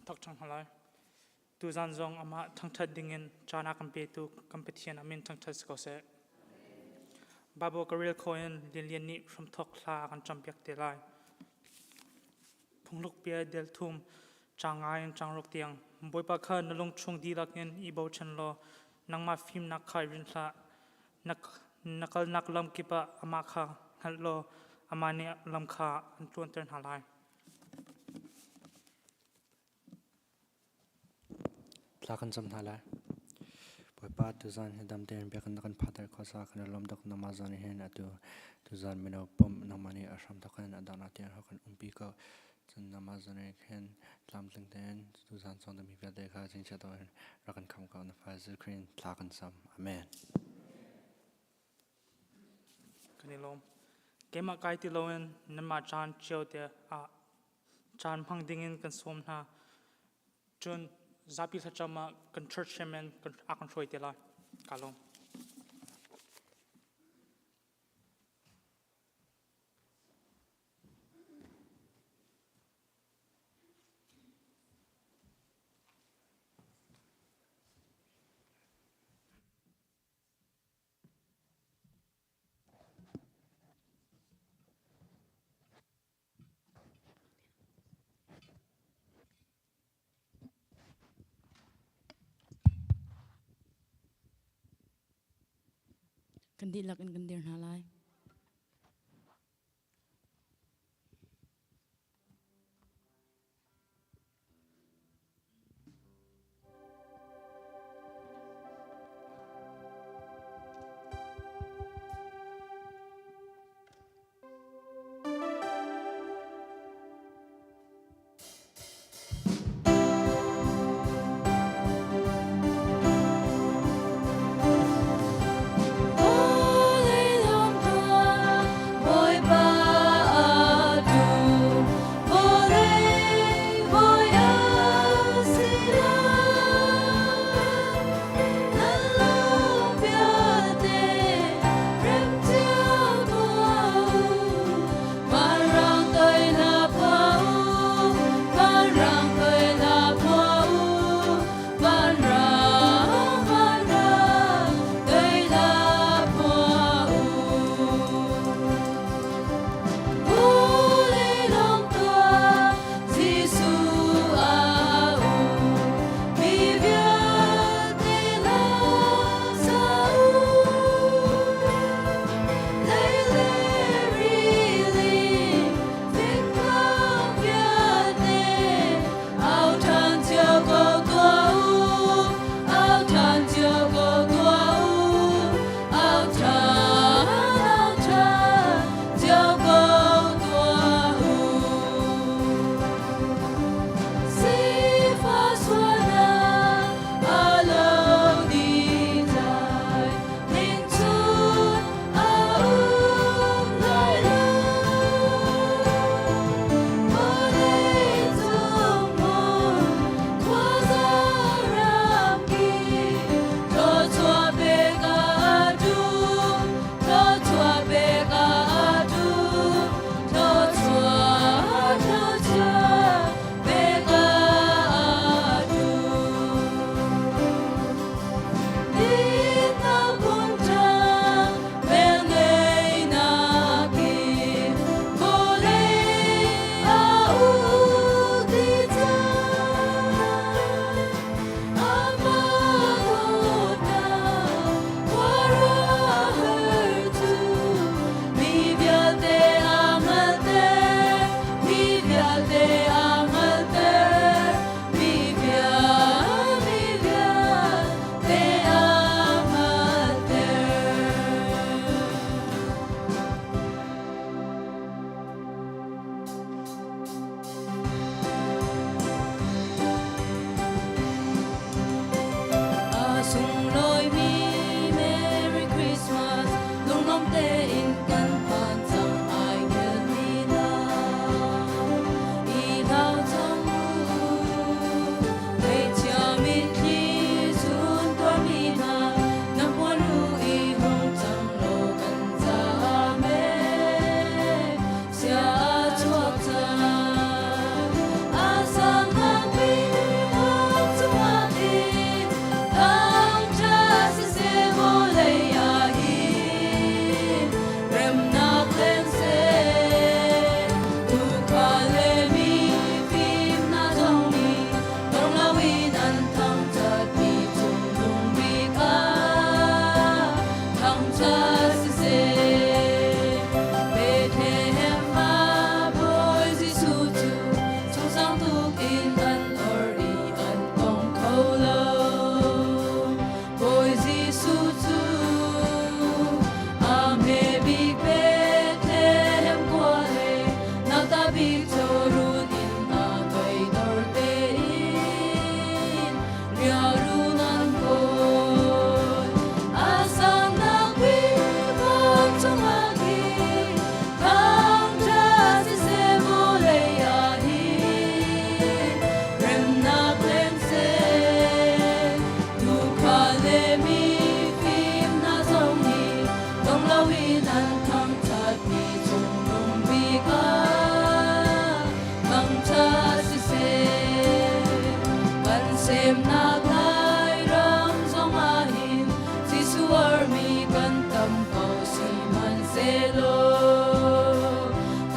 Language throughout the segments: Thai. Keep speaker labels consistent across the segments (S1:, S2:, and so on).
S1: thak chang halai tu zan zong ama thangtha dingin chana kampe tu competition amin thangtha sko se babo karel khoen lilian ni from thok thla kan champiak te lai phungluk pia del thum changai changrok tiang boipa kha nalong chung di lakin I bo chen lo nangma film nak khai rin thla nakal nak lam kipa ama kha hallo amani lam kha an tuan tern halai
S2: Tlakan sam halai boipa tu zan hedam ten bekan nakan father khosa kan lom dok namazani hen atu tu zan mino pum namani asham takan adana tian hakan umpi ko chen namazani hen tlam tling ten tu zan song demi pya dekha jing cha to rakan kham ka na fa zikrin tlakan sam amen
S1: kanilom kema kai ti loen nama chan cheu te a chan phang dingin kan som na chun zapi sa chama kan church chairman kan akan roi te la kalom
S3: Kandi lakin kandir halai.
S4: Holy Lamb.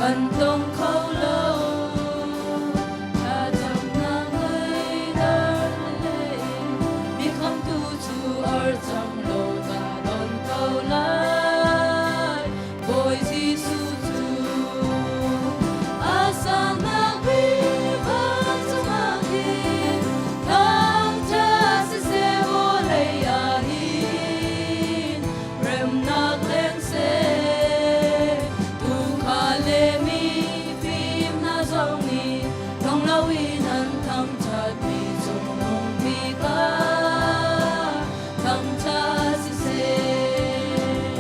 S4: กันตรงเขาโลถ้าจำนางเลยเดินเลยมีคำตูชูอัลจำโลตาดอนเขาไลบอยจีสุจูอาสานักวิพัฒน์มากินทางจะเสียเสียโอเลยอาหินเริ่มนักเล่นเสตูขาเลมีฟิมนาจงนี้น้องลาวินันทำชัดมีจงลงมีกาทำชัดเสียเสีย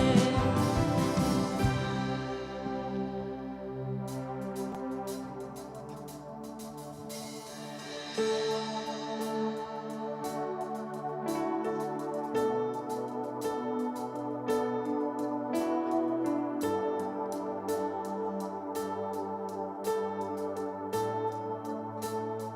S4: ข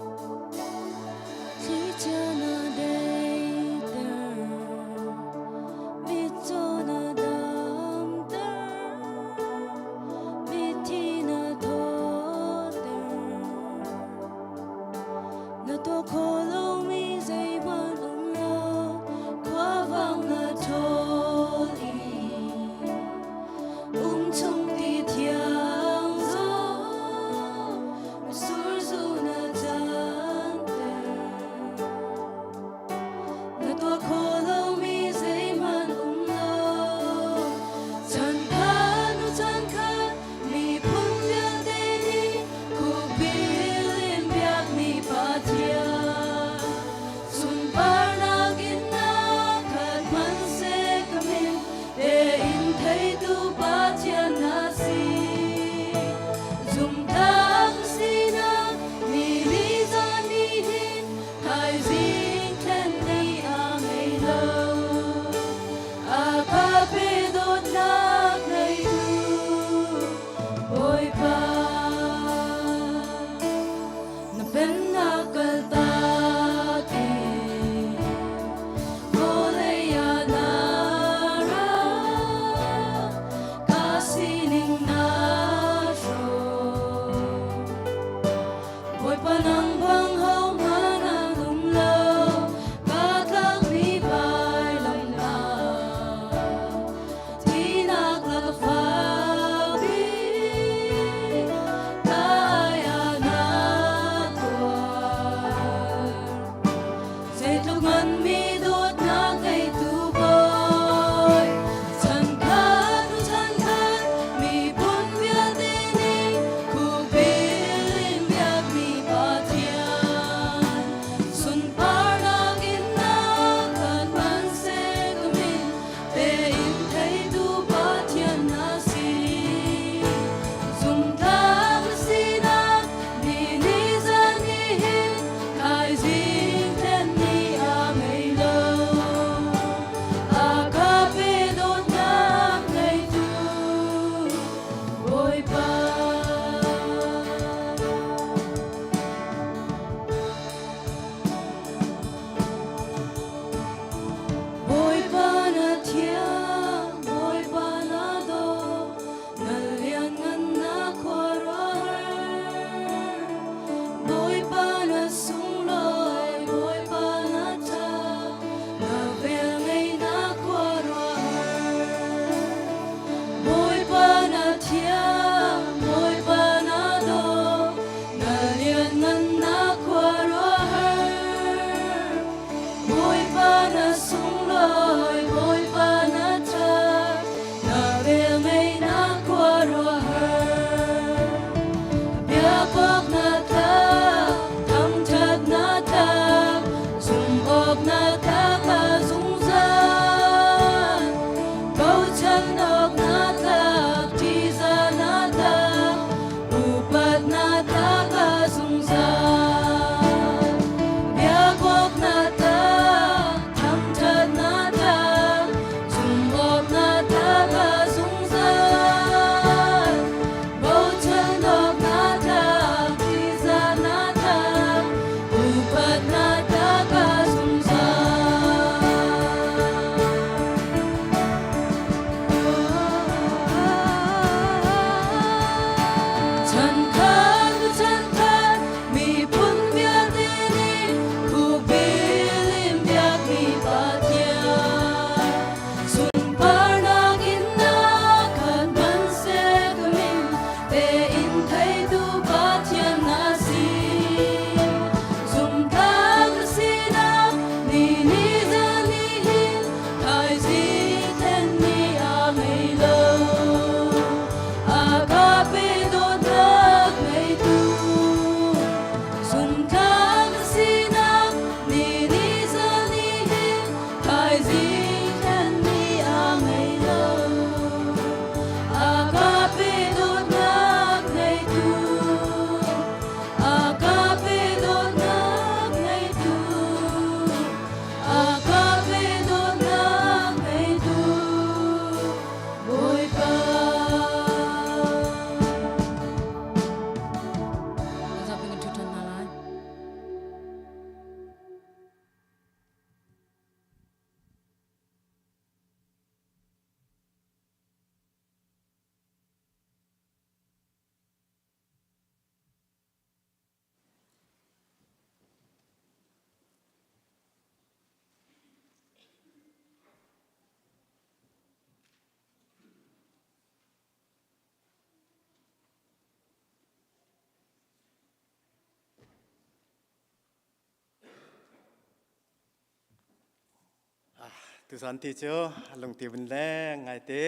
S5: ตุสันติเจ้าลงตีวันแรงไงเตะ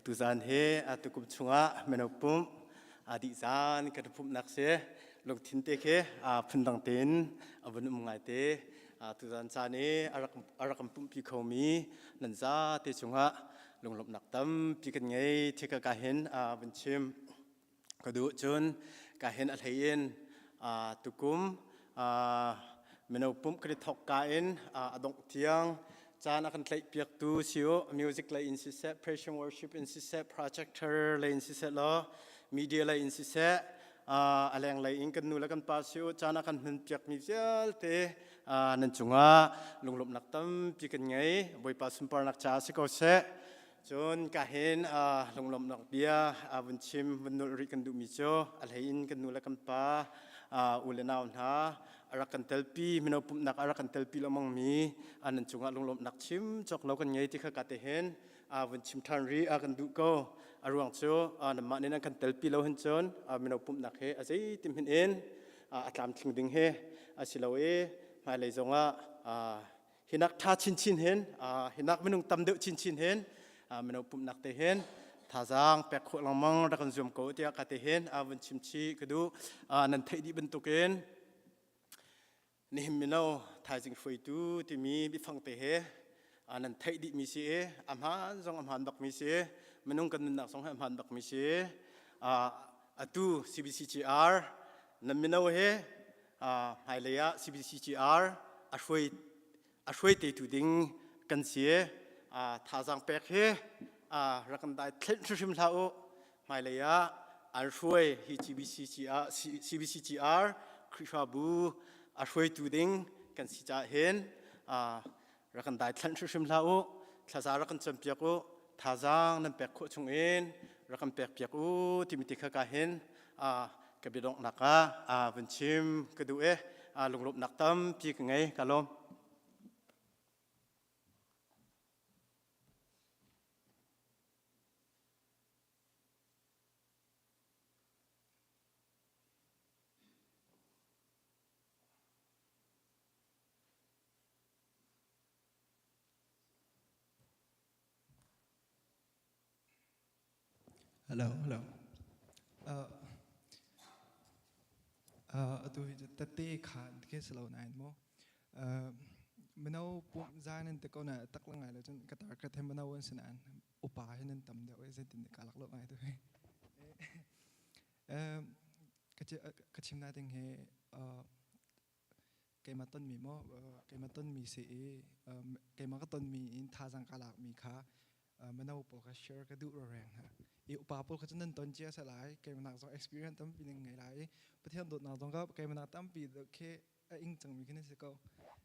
S5: ตุสันเฮตุกุมชงะเมนปุ่มดิจานกระปุ่มนักเสลงทิ้งเตะเคพันดังเต็นวันไงเตะตุสันชาเนอารักปุ่มพิโคมีนันซาเตชงะลงหลบนักตั้มพิกันไงที่กะเห็นวันชิมกระดูจนกะเห็นอะไรเย็นตุกุมเมนปุ่มกระทอกกาเอ็นดงเทียงจานอาการไล่เปียกตูสิโอมิวสิกไล่อินสิเซต Praise Worship อินสิเซต Projector ไล่อินสิเซตล้อ Media ไล่อินสิเซตอะไรอย่างไล่อินกันนู่นแล้วกันป้าสิโอจานอาการมันเปียกมิเซลเตนั่นจุงะลงหลบนักตั้มปีกันไงบอยป้าสุนปาร์นักจ้าสิเขาเซจนกะเห็นลงหลบนักเบียวันชิมวันนู่นริกันดูมิโซอะไรอินกันนู่นแล้วกันป้าอุเลนาวนะอารักกันเตลปีมินเอาปุ่มนักอารักกันเตลปีละมังมีอันนั้นจงอาลงลมนักชิมจอกเรากันไงที่เขากัดเห็นวันชิมทันรีอากันดูก็อารวงโซน้ำมันนี่นั่งกันเตลปีเราเห็นจนมินเอาปุ่มนักเฮอาศัยติมเห็นเอ็นอาตามทิ้งดึงเฮสิเรามาเลยจงอาเห็นนักท่าชินชินเห็นเห็นนักมินุงตำเดือชินชินเห็นมินเอาปุ่มนักเตเห็นท่าจางแปกขวดลังมังรักกันจมโกเตียกัดเห็นวันชิมชีก็ดูนั่นไทยดีเป็นตุกเอ็นนี่มินเอาทายจิงไฟตูที่มีบิฟังเตะอันนั้นไทยดิมิเสียอัมฮันสองอัมฮันบักมิเสียมันนุ่งกันนักสองอัมฮันบักมิเสียตู CBCGR นั่นมินเอาไฮเลีย CBCGR ช่วยเตะตูดิงกันเสียท่าจังแปกรักกันได้เทนชุมเท้าไฮเลียช่วยฮี CBCGR คริสาบูช่วยตูดิงกันสิจ่าเห็นรักกันได้ทันชุมลาวท่าจารักกันจำเปียกท่าจางนั่นเปียกโคชงเอ็นรักกันเปียกที่มิติขกาเห็นกับบิดงนักวันชิมกระดูลงลบนักตั้มพี่กันไงกะลม
S6: Hello, hello. Tu tete khan ke slow nine mo. Mano pum zan en te ko na tak lang ai lo chen katar ka them mano wan sanan. Upa hin en tam de oi se tin kalak lo ai tu. Kachim na ting he cái mà tân mi mo cái mà tân mi sẽ cái mà cái tân mi in tha giang kalak mi kha mình đâu bỏ cái share cái đủ rồi ha yêu bà bố cái chân tân chia sẻ lại cái mà nào experience tấm pin ngày lại bất thiện đột nào trong cái mà nào tấm pin được cái in chẳng mình cái này sẽ câu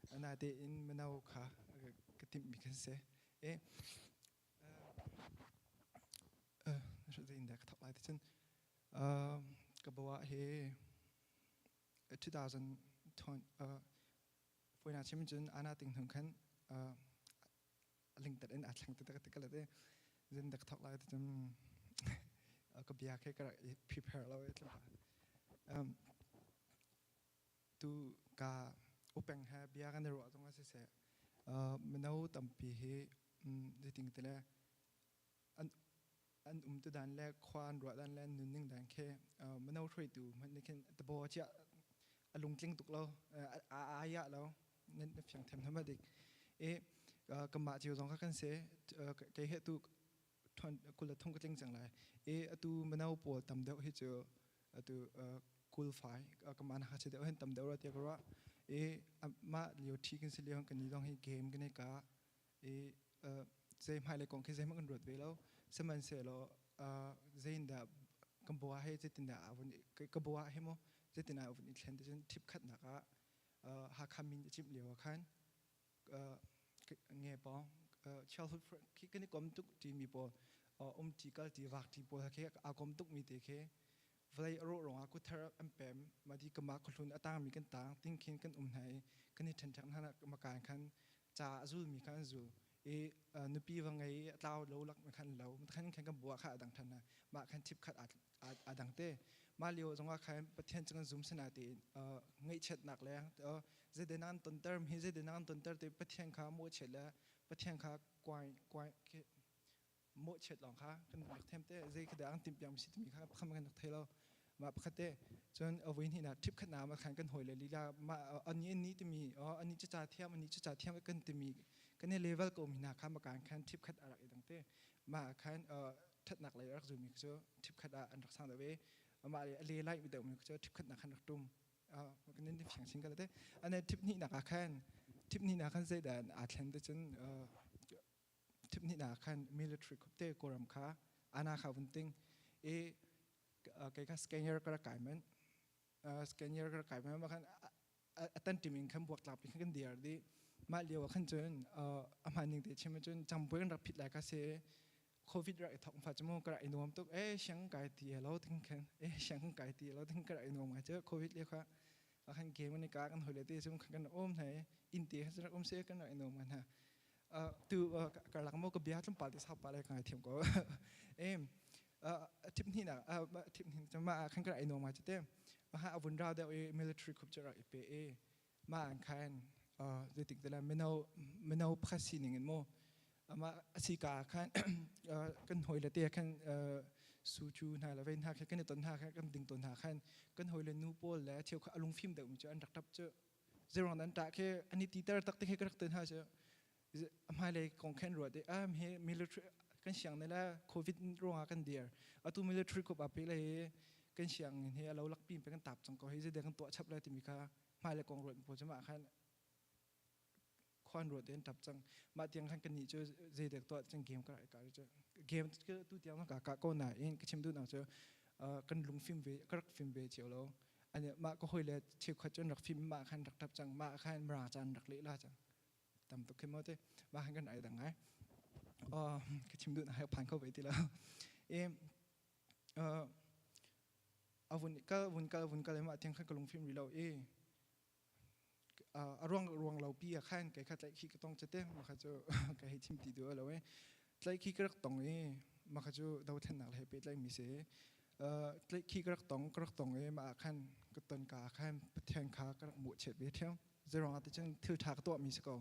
S6: anh ấy để in mình đâu khá cái tim mình cái sẽ nó sẽ in để thọc lại thì chân cái bộ hệ 2020 phơi nào xem chân anh ấy tình thường khăn link đến achang cái là thế dân đặc thọ lại thì chúng có bia cái prepare lại là tu cả open ha bia cái này rồi trong cái sẽ mình nấu tầm pi he thì tiếng thế là anh tu đàn lẹ khoan rồi đàn lẹ nương nương đàn khe mình nấu thôi tu mình cái tập bộ chứ lung linh tục lâu ya lâu nên phải thêm thắm được cầm mã chiều trong các căn sẽ cái hệ tu thuần là thông cái chẳng lại tu mình nào bộ tầm đậu hết chưa tu cool phải cầm anh hát sẽ đậu hết tầm đậu ra tiếc rồi mà liều thi cái sẽ liều cái này trong cái game cái này cả dây hai lại còn cái dây mà còn ruột về lâu sẽ mình sẽ lo dây đã cầm bùa hay dây tiền đã cái cầm bùa hay mo dây tiền nào vẫn khen thì tip khát nè cả hạ khám mình chip liều khán nghe bóng childhood cái này có tục thì mi bò chỉ cái thì vạc thì bò cái có tục mi thế cái vậy rồi rồi aku thở em bém mà đi cầm mắc luôn tang mi cái tang tiếng khiến cái này cái này thành chẳng hạn mà cái khăn cha zul mi khăn zul nụ pi vào ngày tao lâu lắc mà khăn lâu khăn cái bùa khá đằng thân này mà khăn chip khát đằng tê mà liều trong khăn bất thiên chẳng zoom sen thì ngay chết nặng lẽ dễ đến ăn tuần term hi dễ đến ăn tuần term thì bất thiên khá mua chết là ประเทศข้ากวายโมเช็ดหลองข้ากันนักเทมเต้เจคือเดี๋ยวอังติมยามสิทมีข้าคำกันนักเทเรามาประเทศจนเอาไว้ที่น่ะทิปขนามาขันกันหอยเลยลีลามาอันนี้จะมีอันนี้จะจ่าเทียมอันนี้จะจ่าเทียมกันจะมีกันในเลเวลก็มีนาข้ามการขันทิปขัดอะไรต่างเต้มาขันทัดหนักเลยรักจูมีก็จะทิปขัดอันรักษาเดมาเลยไล่ไปเดี๋ยวมีก็จะทิปขัดหนักขันรักตุ้มกันนี่เสียงชิงกันเลยเต้อันนี้ทิปนี้หนักขันทิปนี้หนักขันเสด็จอาจเห็นได้จนทิปนี้หนักขัน military คุปเต้โกรัมค้าอาณาข่าวบุญติงcái scanner cái cái mình scanner cái mình mà khăn anh tìm mình khăm buộc lặp cái điều đi mà liệu khăn chân mà những cái chuyện mà chân chăm bữa gặpผิดlại cái xe covid rồi thọng phải chăm cái nôm tục sáng cái gì lâu thinh khăn sáng cái gì lâu thinh cái nôm mà chứ covid liền khá khăn game này cái hồi lại thì chúng khăn ôm này India sẽ ôm xe cái này nôm mà ha từ cái lạc mô cái bia trong party sao party cái thiểm cóทิปนี้นะทิปนี้จะมาขันกระไรโนมาจะเต้มาหาอาวุธเราเดี๋ยวmilitary คุบจะไรเปมาอันขันจะติดแต่ละไม่เอาพัศน์หนึ่งโมมาสิกาขันกันหอยละเตี้ยขันสูจูน่าละเว้นหาขันต้นหาขันดิ่งต้นหาขันกันหอยละนูโปลและเที่ยวอารมณ์ฟิล์มเดี๋ยวมันจะอันดักทับเจอเรื่องนั้นแต่แค่อันนี้ตีเตอร์ตักเตะแค่กระต้นหาเจอมาเลยของแคนรัวเดี๋ยวมี militaryกันเสียงนี่แหละโควิดร้องกันเดียร์เอาตัวมิลิทรีก็แบบไปเลยกันเสียงเฮ้เราลักปีนไปกันตับจังก็เฮ้จะเด็กกันตัวชับเลยที่มีค่ามาเลยกองรถพอจะมาขันควันรถเดินตับจังมาเตียงขันกันนี่จะเด็กตัวจังเกมก็ได้ก็จะเกมก็ตัวเตียงมันก็ก้าวหน้าเองก็ชิมดูหนังจะกันลุงฟิล์มเวก็รักฟิล์มเวเจียวแล้วอันนี้มาก็คุยเลยเชี่ยวขัดจนรักฟิล์มมาขันรักตับจังมาขันมาจันรักเละล่าจังตามตัวเข้มเอาเต้มาขันกันไหนต่างไงก็ชิมดูนะให้ผ่านเข้าไปทีแล้วเอาวุ้นก็เลยมาเที่ยงขั้นกลงฟิล์มรีเราร่วงเราปีขั้นไก่ขัดใจขี้ก็ต้องจะเต้มาขัดจะไก่ให้ชิมตีด้วยเราใจขี้ก็รักตองมาขัดจะดาวเทนหนักเลยไปใจมีเสียใจขี้ก็รักตองมาขั้นก็ต้นกาขั้นเที่ยงขาก็รักหมวดเฉดไปเที่ยวจะรองอาทิตย์จังถือถากตัวมีสกอ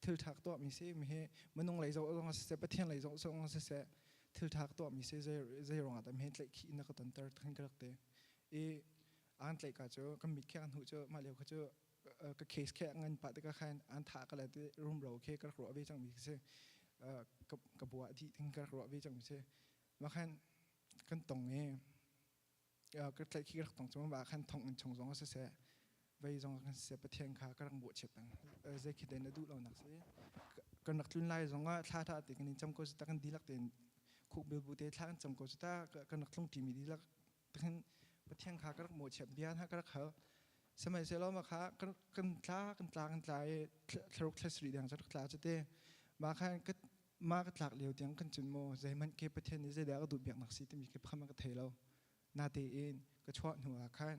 S6: ถือทักตัวมีเสียมีมันน้องไหลจะต้องเสียประเทศไหลจะต้องเสียถือทักตัวมีเสียจะรองแต่มีไหลขี้นักตันเตอร์ทั้งกระเตอันไหลก็จะก็มีแค่อันหูจะมาเลี้ยวก็จะก็เคสแค่เงินปัดก็แค่อันถากอะไรที่รุ่มเราแค่กระโดดวิ่งจังมีเสียกับบัวที่ทั้งกระโดดวิ่งจังมีเสียมาแค่กันตรงก็ไหลขี้กระตรงจะมาแค่ทองชงสองเสียไปจงกันเสียประเทศข้ากำลังบวชเช็ดตังจะคิดได้ในดูเราหนักเสียกันนักทุนไล่จงว่าท่าติกันจำก็จะตั้งดีลักเด่นคุกเบลบุเตท่าจำก็จะตั้งกันนักลงทีมีดีลักตั้งประเทศข้ากำลังบวชเช็ดเบียร์ข้ากำลังเขาสมัยเสร็จแล้วมาข้ากันทรุกทศรีดังจะทลาจะเตะมาข้าก็มาก็หลักเหลียวเตียงกันจุนโมใจมันเก็บประเทศนี้จะได้ก็ดูเบียร์นักสิที่มีเก็บข้ามันก็เทเรานาเตเองก็ชวดหัวข้า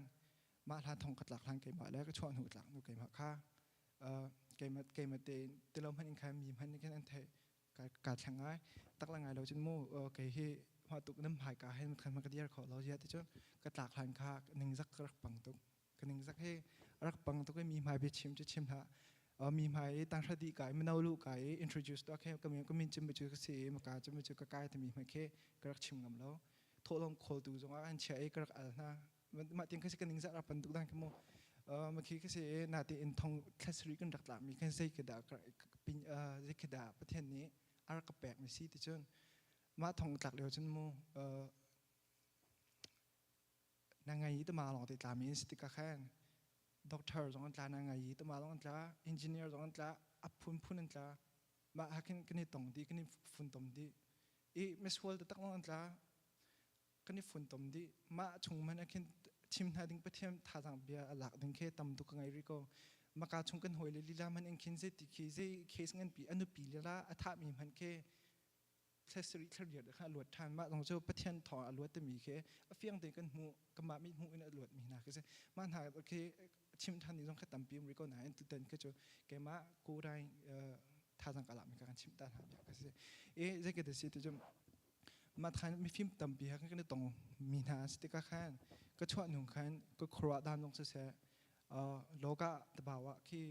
S6: มาทานทองกัดหลักทางเกมมาแล้วก็ชวนหูหลักนูเกมหักค่าเกมมาเตนแต่เราพันอินคายมีพันนี่แค่นั้นเถอะการแข่งง่ายตักละไงเราจนมู่เกยที่พอตุกน้ำหายกาให้มันคันมันกระเดียร์ขอเราเยอะที่จนกัดหลักทางค่าหนึ่งสักรักปังตุกกันหนึ่งสักให้รักปังตุกก็มีหมายไปชิมจะชิมละมีหมายตั้งชาติกายมันเอาลูกกาย introduce ตัวแค่ก็มีจิมไปจุดเสียมากาจิมไปจุดกายแต่มีหมายแค่กระชิมกับเราโทษลมโคดูจงว่าอันเชื่อกระอะไรนะมาเตียงก็จะกันนิ่งสักรับปันตุกดังขโมเมื่อกี้ก็จะนาทีอินทองคลาสรีกันดักหลักมีแค่ใจกระดาษปินใจกระดาษประเทศนี้อารักแปลกไม่ซีที่จนมาทองหลักเดียวจนโมนางไงยี่ตัวมาลองติดตามมีอินสติกาแค่ด็อกเตอร์สองอันตรานางไงยี่ตัวมาลองอันตราเอนจิเนียร์สองอันตราอัพพุ่นอันตรามาหากันนี่ตรงดีกันนี่ฝุ่นตรงดีมิสวอลตักลองอันตรากันนี่ฝุ่นตรงดีมาชงมันกันชิมนาดิ้งประเทศท่าทางเบียหลักดิ้งแค่ตำตุกไงริโก้มากาชงกันหอยเลยลีลามันเองคินเซติคีเซเคสเงินปีอนุปีลีลาอัฐมีมันแค่เทสริทเรียดค่ะหลวดทานมาตรงเจ้าประเทศถอหลวดแต่มีแค่เฟียงเด็กกันหูกมามีหูอินหลวดมีนะคือเซมันหาโอเคชิมทานนี่ต้องแค่ตำปีมริโก้ไหนตุเตินก็จะแกมากูได้ท่าทางกะหล่ำมีการชิมตาหาอย่างก็เซจะเกิดสิ่งที่จะมาทานมีฟิล์มตำปีฮักกันตรงมีนาสติกาแค่ก็ชวนหนุ่มขันก็ครัวดานลงเสียโลกะตะบ่าวที่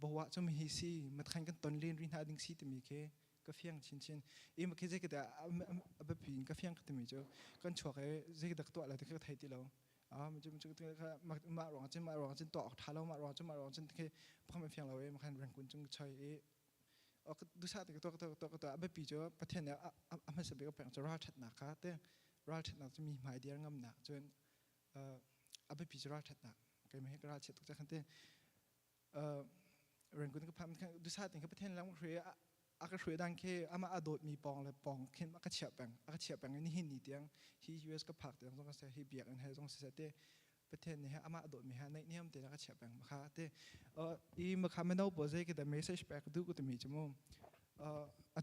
S6: บัวจะมีฮิซีมันขันกันตอนเรียนรินหาดิ้งซีตัวมีเคก็เฟียงชินมาเคจะก็แบบปีนก็เฟียงก็ตัวมีจ้ะกันชัวร์จะก็ตัวอะไรที่เขาไทยที่เรามันจะมารองจนตัวออกท้าเรามารองจนแค่พอมันเฟียงเรามันขันแรงกุนจงใช้ดูซาติตัวแบบปีจ้ะประเทศเนี่ยมันจะเป็นก็แปลงจะราชนาคาแต่ราชนาจะมีหมายเดียงงำหนักจนแบบปีจะราชนาก็ไม่ให้ราชตุกจะขันเต้เรื่องกุนก็พามันดูซาติก็ประเทศแล้วมันเคยก็ช่วยดังแค่มาอดมีปองเลยปองเข็นก็เฉียบแปงนี่หินนี่เตียงที่ US ก็ผักเตียงต้องเสียให้เบียกอันให้ต้องเสียเต้ประเทศนี้ฮะมาอดมีฮะในเนี่ยมันเตียงก็เฉียบแปงมาค่ะเต้มาค่ะไม่เอาโปรเจกต์แต่ message แปลกดูก็จะมีจมูก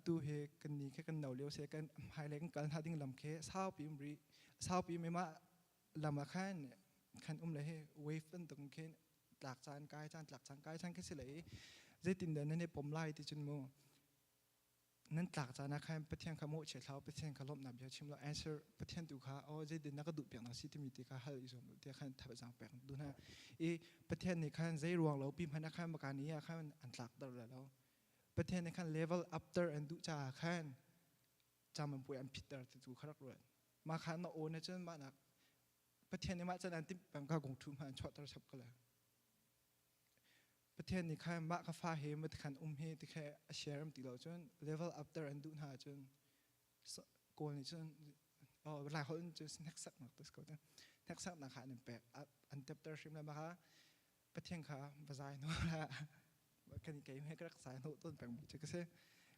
S6: ตัวเฮกันนี่แค่กันเหนาเลี้ยวเสียกันไฮไลท์กันหาดิ้งลำแค่เศร้าปีไม่มาลำมาขันเลยให้เวฟตั้งตรงแค่หลักจานกายจานหลักจานกายจานแค่สิเลยจะติดเดินนั่นเนี่ยผมไล่ที่จมูกนั่นหลักจานนะขันประเทศขโมยเฉลี่ยประเทศขลุ่มนับยาชิมแล้ว answer ประเทศดูค่ะจะเดินนักดูเปียกนักสิที่มีที่ค่ะให้อีส่วนที่ขันทับจางแปลงดูนะประเทศนี้ขันใจรวงแล้วปีมันขันประการนี้ขันอันหลักตลอดแล้วประเทศในขั้น level after and ดูจ่าขั้นจำมันป่วยอันผิดแต่ถูกขรักรวนมาขั้นเราโอนจนมาหนักประเทศนี้มาจะนั่นที่แบงก์กงทุนมาช็อตตระชับกันเลยประเทศนี้ขั้นมาข้าฟ้าเหมันขั้นเฮที่แค่เชียร์มติเราจน level after and ดูหาจนโกนจนหลายคนจนนักสักหนักตัวสกอตนักสักหนักขาหนึ่งแปลกอันเต็มเตอร์ชิมเลยมาค่ะประเทศข้าภาษาโน้ละกันไกลให้กระสายโน้ต้นแปลงจะก็เสีย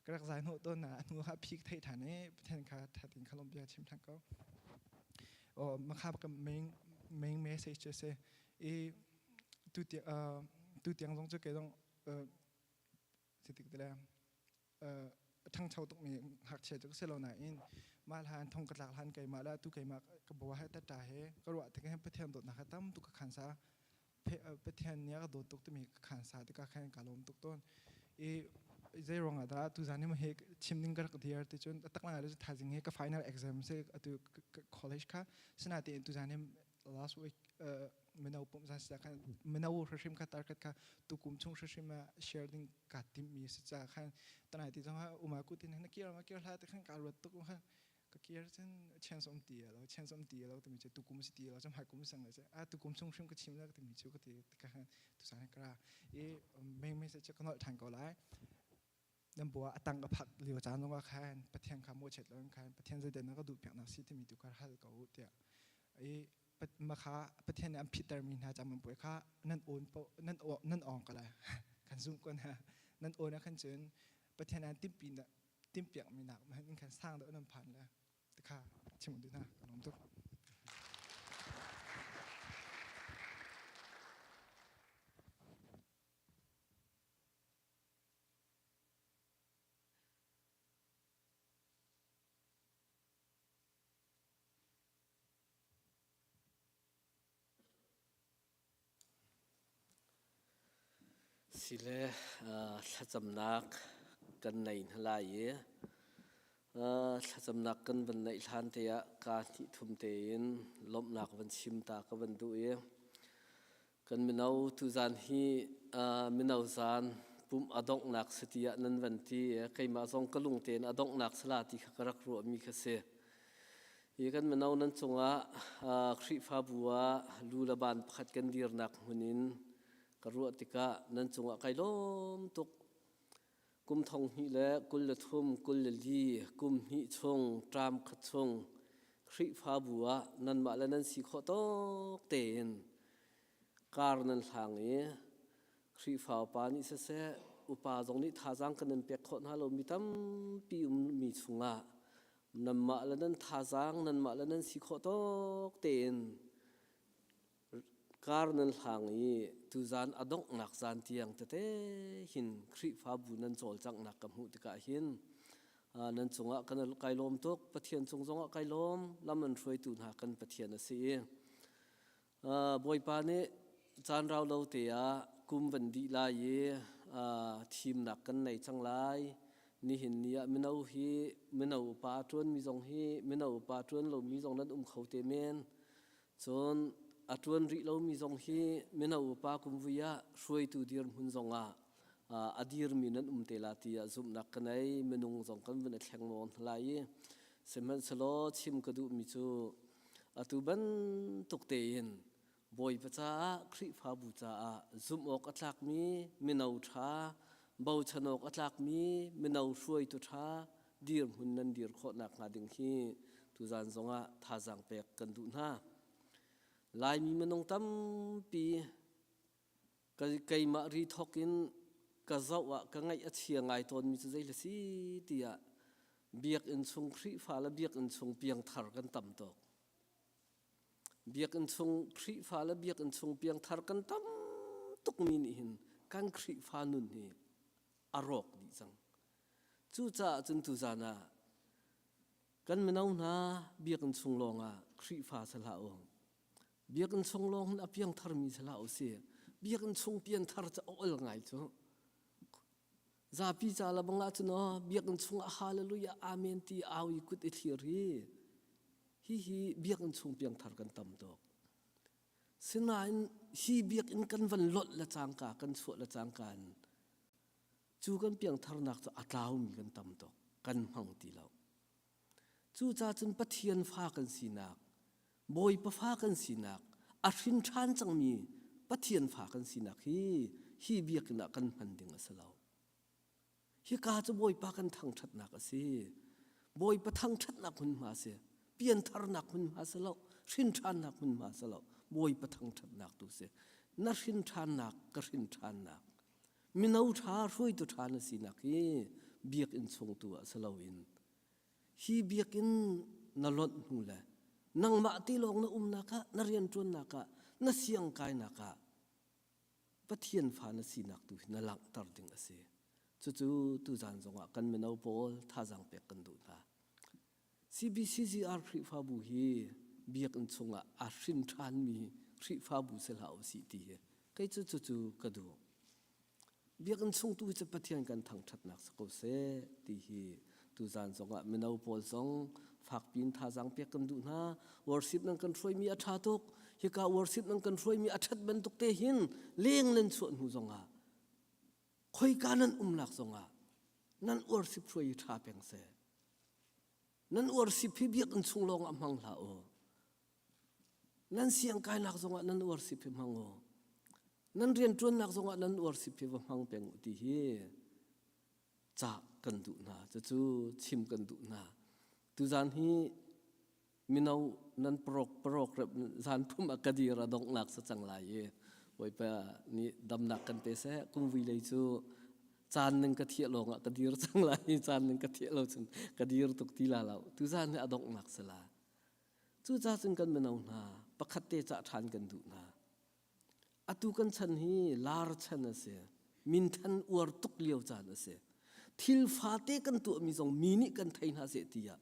S6: กระสายโน้ต้นน่ะหนูครับพีคไทยฐานนี้ประเทศข้าถ้าถึงขลุ่มยาชิมทั้งก็มาข้ากับmain message จะเสียตัวเตียงต้องจะเกี่ยต้องสิทธิกันแล้วทั้งชาวตกมีหักเฉยจะก็เสียเราหน่อยมาทานทงกระหลักทานไก่มาแล้วตุไก่มาก็บอกว่าให้ตัดจ่ายให้ก็รู้ว่าถึงให้ประเทศโดดนะครับตั้มตุกขันซาประเทศนี้ก็โดนตุกตัวมีขันซาที่ก็แข่งการลมตุกต้นใจรองอ่ะแต่ตุจานี่มันเฮกชิมนิ่งก็กระเดียร์ที่จนตั้งแต่เราจะทำสิ่งนี้ก็ final exam เสกตัว college ค่ะสนาที่ตุจานี่ last week ไม่เอาปุ่มสัญญากันไม่เอาเรื่องการ target ค่ะตุกุมช่วงเรื่องมา sharing กัดที่มีสัญญากันตอนไหนที่ต้องว่ามากูตินนักเกี่ยวแล้วแต่ขั้นการรถตุกค่ะก็เกี่ยวจนเช่นสมตีแล้วแต่มีเจตุกุมสิตีแล้วจำหายกุมสังเลยใช่ตุกุมช่วงก็ชิมแล้วแต่มีชูก็ตีก็ขั้นตุสานกระไม่ใช่จะก็นอนทางเกาหลีนั่นบอกว่าตั้งกับผักเหลียวจานต้องว่าขั้นประเทศข้ามโมเฉดแล้วขั้นประเทศจะเดินแล้วก็ดูเปียกนักสิที่มีตุกฮัลก็อุตยมาค้าประเทศนี้อันพิจารณาจำมันป่วยค้านั่นโอนนั่นออกก็เลยขันซุ่มก็นะนั่นโอนนะขันเชิญประเทศนั้นติ้มปีนติ้มเปียกมีหนักมันขันสร้างแล้วนั่นผ่านแล้วแต่ข้าชิมดูนะขนมทุก
S7: สิเลถ้าจำนักกันในทลายถ้าจำนักกันบนในทานเตียการที่ทุ่มเทนลบหนักวันชิมตากับวันดูกันมินเอาตุจานฮีมินเอาจานปุ่มอดอกหนักสติยนันวันที่ใครมาส่งกลุงเตนอดอกหนักสลาติขรักรัวมีกเสยกันมินเอานั้นจงคริฟาบัวลูลาบานพัดกันดีร์นักหุนินกรัวติกะนั้นจงไกลมตุกกุมทองหิเลกุลทุ่มกุลลีกุมหิชงตรามขชงคริฟาบัวนั้นมาแล้วนั้นสิขอตกเตนการนั้นทางคริฟาปานิเสอุปาจงนี้ท่าจังกันนั้นเปียกขอนฮาโลมีตั้มปีมีชงนั้นมาแล้วนั้นท่าจังนั้นมาแล้วนั้นสิขอตกเตนการนั้นทางตุจานอดอกหนักจานเตียงแต่หินคริฟาบุนันโจลจังหนักกับหูติกาหินนั้นจงะกันไกลลมตุกปะเทียนจงะไกลลมลำมันช่วยตุนหากันปะเทียนสิบอยปานี่จานเราเตียกุมวันดีลายทีมหนักกันในจังไรนี่เห็นเนี่ยมินเอาปาจวนมีจงฮีมินเอาปาจวนเรามีจงนั้นเขาเตเมนจนอัตวันริเรามีจงฮีมินเอาปาคุมวิยะช่วยตูดีร์มุนจง adir minan umtelati azum nakanai menung zongkan vena thlengmon lai seman salo chim kadu michu atuban tuktein boy pacha khri pha bu cha zum ok atlak mi minau tha bau chanok atlak mi minau hruai tu tha dir hun nan dir kho nak nga ding hi tu zan zonga thazang pek kan du na lai mi menung tam pi kai ma ri thokin ka zawa ka ngai achia ngai ton mi chu zai la si tia biak in chung khri pha la biak in chung piang thar kan tam to biak in chung khri pha la biak in chung piang thar kan tam tuk mi ni hin kan khri pha nun hi arok di chang chu cha chun tu zana kan menau na biak in chung longa khri pha sala ong biak in chung long na piang thar mi sala o se biak in chung piang thar cha ol ngai chu za pi cha la banga chu no biak in chung hallelujah amen ti awi kut i thir hi biak in chung piang thar kan tam to sinain hi biak in kan van lot la chang ka kan chu la chang kan chu kan piang thar nak chu atlaw mi kan tam to kan hang ti lo chu cha chun pathian pha kan sinak boy pa pha kan sinak a hrin than chang mi pathian pha kan sinak hi biak na kan man ding asalo hi ka chu boy pa kan thang that nak ase boy pa thang that nak hun ma se pian thar nak hun ma salo hrin than nak hun ma salo boy pa thang that nak tu se na hrin than nak ka hrin than nak minau tha hroi tu tha na sinak hi biak in chung tu asalo in hi biak in na lot hu la nang ma ti long na naka na rian tun naka na siang kai naka pathian pha na sinak tu na lang tar ding ase chu tu zan zonga kan menau pol tha jang pe kan du na CBCGR khri pha bu hi biak in chunga a hrin than mi khri pha bu se la o si ti he kai chu ka du biak in chung tu che pathian kan thang that nak sa ko se ti hi tu zan zonga menau pol zong phak pin tha jang pe kan du na worship nang kan throi mi a tha tok hi ka worship nang kan throi mi a that ben tok te hin leng len chuan hu zonga khoi kanan lak zonga nan worship throi tha peng se nan worship hi biak in chung long amang la o nan siang kai lak zonga nan worship hi mang o nan rian tron nak zonga nan worship hi mang peng ti hi cha kan du na chu chim kan du na tu zan hi minau nan prok rep zan phum akadira dong nak sa chang lai ye oi pa ni dam nak kan pe se kum wi lei chu chan nang ka thia long akadir chang lai chan nang ka thia lo chun kadir tuk ti la lo tu zan ne adong nak sala chu cha chung kan minau na pakhat te cha than kan du na atu kan chan hi lar chan ase min than ur tuk liao chan ase thil fa te kan tu mi jong mini kan thain ha se tia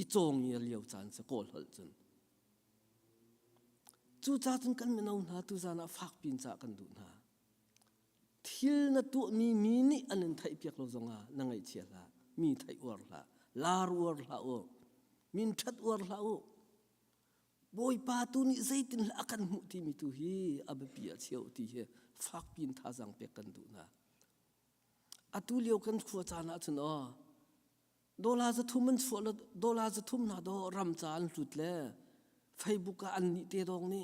S7: i chong ye liao chan se kol hol chun chu cha chun kan menau na tu zana phak pin cha kan du na thil na tu mi mini anen thai piak lo zonga na ngai chia la mi thai ur la lar ur la o min that ur la o boy pa tu ni zaitin la kan mu ti mi tu hi abapi a cheu ti he phak pin tha jang pe kan du na atu liao kan khua chana chun o dola za thuman chhuala dola za thum na do ram chan hlut le Facebook ka an ni te dong ni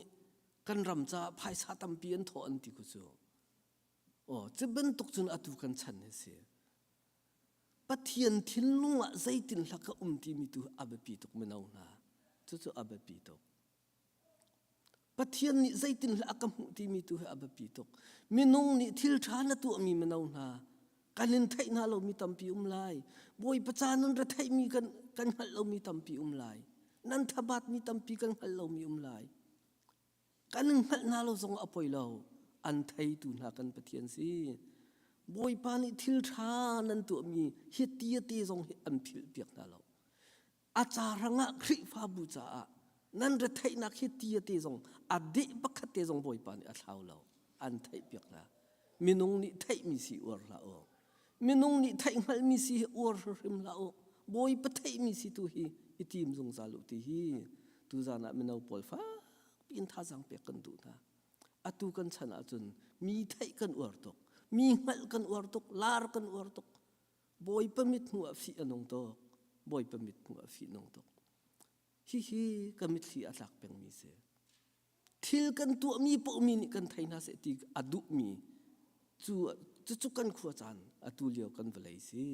S7: kan ram cha phai sa tam pi an tho an ti ku chu o cheben tok chun atu kan chan ne se pathian thil lunga zaitin hlaka ti mi tu abapi tok menau na chu abapi tok pathian ni zaitin hlaka ti mi tu abapi tok minung ni thil thana tu mi menau na kanin thai na lo mi tampi lai boy pachanan ra thai mi kan hal lo mi tampi lai nan thabat mi tampi kan hal lo mi lai kanin hal na lo zong apoi lo an thai tu na kan pathian si boy pa ni thil tha nan tu mi hi ti zong hi an phil piak na lo acharanga khri fa bu cha nan ra thai na hi ti zong adi pakhat te zong boy pa ni a thlau lo an thai piak na minung ni thai mi si or la o minung ni thai ngal mi si or rim la o boy pa thai mi si tu hi itim zong zalu ti hi tu zana minau pol fa pin tha jang pe kan du na atu kan chana chun mi thai kan or tok มีหัลกันอวดตกลาร์กันอวดตกบอยประมิดหัวฟีนงตกบอยประมิดหัวฟีนงตกฮิก็มิดฟีอัตลักเป็นมีเสทิลกันตัวมีปมีนี่กันไทยน่าเสติอดุมีจุกันขวจันอตุเลียวกันเวลัยสิ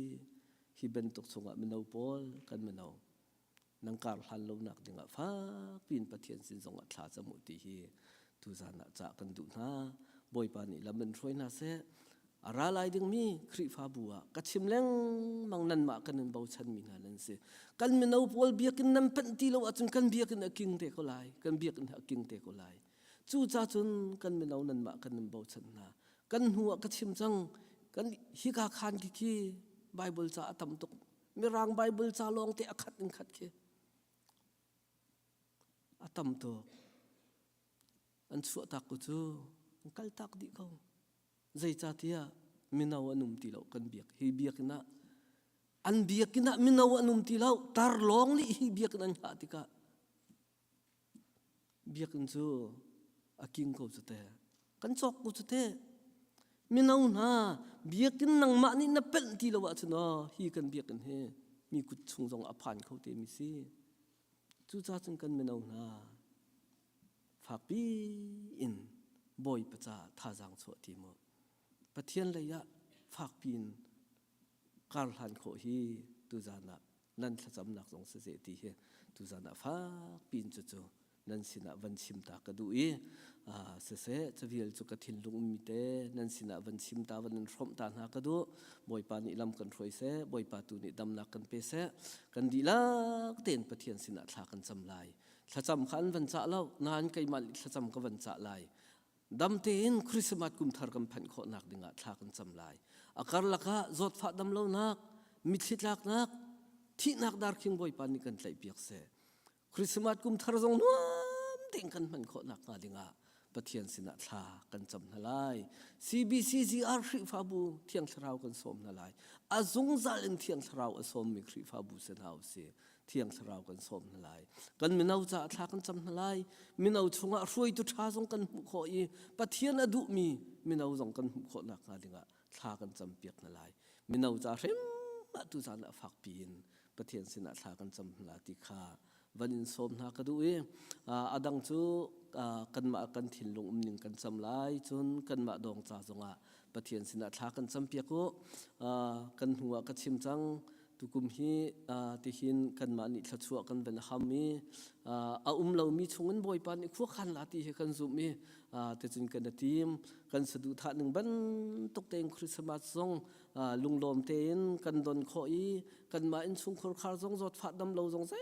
S7: ฮิเป็นตกสงะมันเอาปอลกันมันเอานังการหันลงนักดึงฟ้าปีนประเทียนสินสงะทาสมุติฮีทุจานะจากกันดูนะบอยปานี่ละมันช่วยน่าเสอาราลายดึงมีคริฟ้าบัวกัดชิมเล้งมังนันมากันเป็นเบาชันมีนานันเสกันมันเอาปอลเบียกันน้ำเป็นตีเราจนกันเบียกันกิงเตะก็ลายกันเบียกันกิงเตะก็ลายจู่จ้าจนกันมันเอานันมากันเป็นเบาชันนากันหัวกัดชิมจังกันฮิกาคานกิไบเบิลจ้าตำตกมีรางไบเบิลจ้าลองเตะขัดนึงขัดเคตำตกอันชั่วตักกูจูกัลตักดิเขาใจจ่าเทียมินาวนุ่มตีเหล่ากันเบียกฮีเบียกนะอันเบียกนะมินาวนุ่มตีเหล่าตาร์ลองลี่ฮีเบียกนั่นหาติกะเบียกกันจูอากิงเขาจะเตะกันจอกกูจะเตะมินาวนะเบียกนังมานี่นับเป็นตีเหล่าชนะฮีกันเบียกกันเฮมีกุศลจงอภันเขาเตมิซีจู่จ้าจงกันมินาวนะฝากปีอินบอยประจาท่าจังสวดทีมประเทียนระยะฝากปีนการหันโคฮีตุจานะนั่นขจำนักสงเสตีเฮตุจานะฝากปีนจู่นั่นสินะวันชิมตากระดูอีเสจะวิลจุกทินลุงมิเตนั่นสินะวันชิมตาวันนั้นพร้อมตาหากระดูบอยปานิลำกันรวยเสบอยปาตุนิดำนักกันเปเสกันดีลักเต้นประเทียนสินะทากันจำลายถ้าจำขันวันจะเล่านานไกลมาถ้าจำก็วันจะลายดำเต้นคริสต์มาสกุมทาร์กันพันโคนักดึงอาทากันจำลายอาการลักะจดฟ้าดำเล่านักมิตรลักนักที่นักดาร์คิงบอยปานิกันไหลเปียกเสคริสต์มาสกุมทาร์จงนัวเต้นกันพันโคนักงาดึงอาประเทียนสินะทากันจำนลาย CBCGR คริฟ้าบูเที่ยงสราวกันสมนลายอาจงจัลเที่ยงสราวอสมมีคริฟ้าบูเสนาเสเที่ยงสราวกันสมนลายกันมินเอาจะทากันจำนลายมินเอาชงะรวยตุชาจงกันหุขออีประเทียนอดุมีมินเอาจงกันหุขอนักงาดึงอาทากันจำเปียกนลายมินเอาจะเริ่มตุจานะฝักปีนประเทียนสินะทากันจำนลายติขาวันอินสมนักดูอดังจูกันมากันถิ่นลงนิ่งกันจำลายจนกันมาดองจ่าจงประเทียนสินะทากันจำเปียกกันหัวกันชิมจังตุกุมฮีที่หินกันมานิทัชวกันเป็นฮามีเรามีชงเงินบ่อยปานขั้วขันลาตีกันซุมีแต่จนกันทีมกันสะดุดท่าหนึ่งบันตกแต่งคริสต์มาสซองลุงลมเต้นกันดนคอยกันมาอินชุงคอร์คาร์ซองจดฟ้าดำเราจงใจ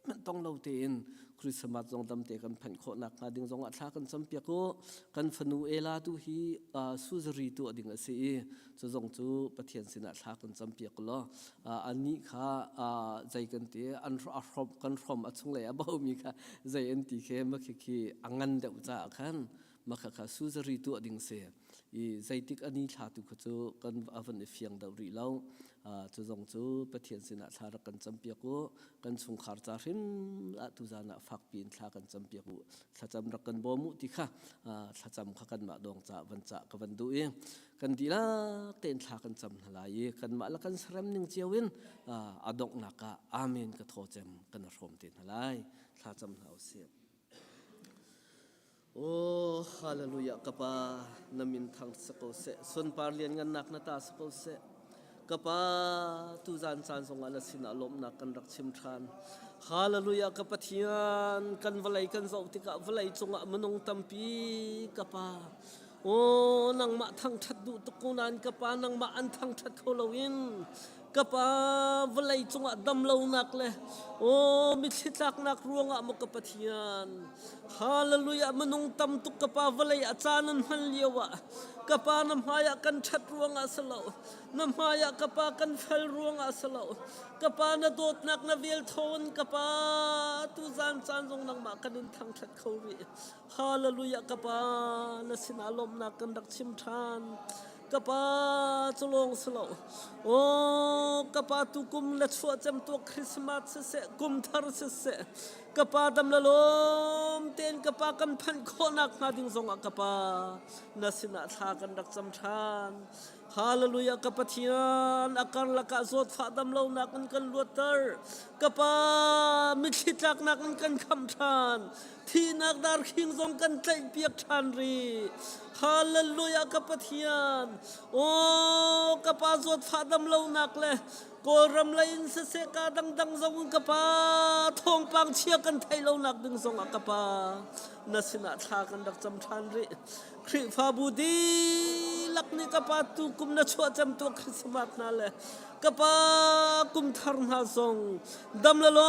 S7: มันต้องเราเต้นคริสต์มาสจงดำเตะกันแผ่นโคนักดิ่งจงอัฐากันจำเปียกกันฟนูเอลาตุฮีสุจริตัวดิ่งเสียจะจงจูประเทียนสินะทากันจำเปียกล้ออันนี้ค่ะใจกันเตะอันรบกันพร้อมอัดชงเลยบ่มีค่ะใจอันตีเข้มมาขี้อังงันเดาจ้าขันมาค่ะสุจริตัวดิ่งเสียใจติกอันนี้ชาตุกจูกันอวันเฟียงดาวรีเล่าจะจงจูประเทียนสินะทากันจำเปียกกันชงขาร์จาริมตุจานะฝักปีนทากันจำเปียกถ้าจำรักกันบ่มุติค่ะถ้าจำข้ากันมาดองจ่าวันจ่ากับวันดูเองกันดีละเต้นทากันจำหลายกันมาละกันสรัมหนึ่งเจียวินอดอกนักอาเมนกระโทเจมกันรวมเต้นหลายถ้าจำเอาเสียโอ้ฮาเลลูยากับปานามินทางสกุลเสส่วนปาเรียนกันนักนาตาสกุลเสกับปาตุจานจานสงอาลสินาลมนักกันรักชิมทานฮาเลลูยากับปะเทียนกันวลัยกันสาวติกะวลัยจงอะมนงตัมปีกับปาโอ้นังมาทางทัดดูตะกูนานกับปานังมาอันทางทัดโคลวินกับปาวลัยจงอะดำเลานักเลยโอ้มิตรทักนักรวงอะมกับปะเทียนฮาเลลูยามนงตัมตุกกับปาวลัยอาจารย์นั้นฮันเลียวะกับปานำหายกันชัดรวงอาสลาวนำหายกับปากันเฟลรวงอาสลาวกับปานโดดนักนเวลทนกับปาตุจานจานจงนังมากันทางชัดเขารีฮาเลลูยากับปานสินาลมนักกันดักชิมทานกับปาจลงสลาวโอ้กับปาตุกุมและชัวจำตัวคริสต์มาสเสกุมทาร์เสกับปาดำละลม มเต็นกะปากันพันโคนักนาดิงทรงกะปานาสินาทากันดักจำชานฮาเลลูยากะปะเทียนอาการละกะสวดฟาดำเลานักกันลวดเตอร์กะปามิคิจักนักกันคำชานที่นักดาร์คิงทรงกันใจเปียกชานรีฮาเลลูยากะปะเทียนโอ้กะปาสวดฟาดำเลานักเลยกอรำไลน์เสกาดังทรงกะปาทองปังเชียกันไทยเลานักดึงทรงกะปานาสินาทากันดักจำชานรีคริฟาบูดีลักนี่กะปาตุกุมนาชัวจำตัวคริสต์มาสนั่นแหละกะปากุมทาร์นาทรงดำละล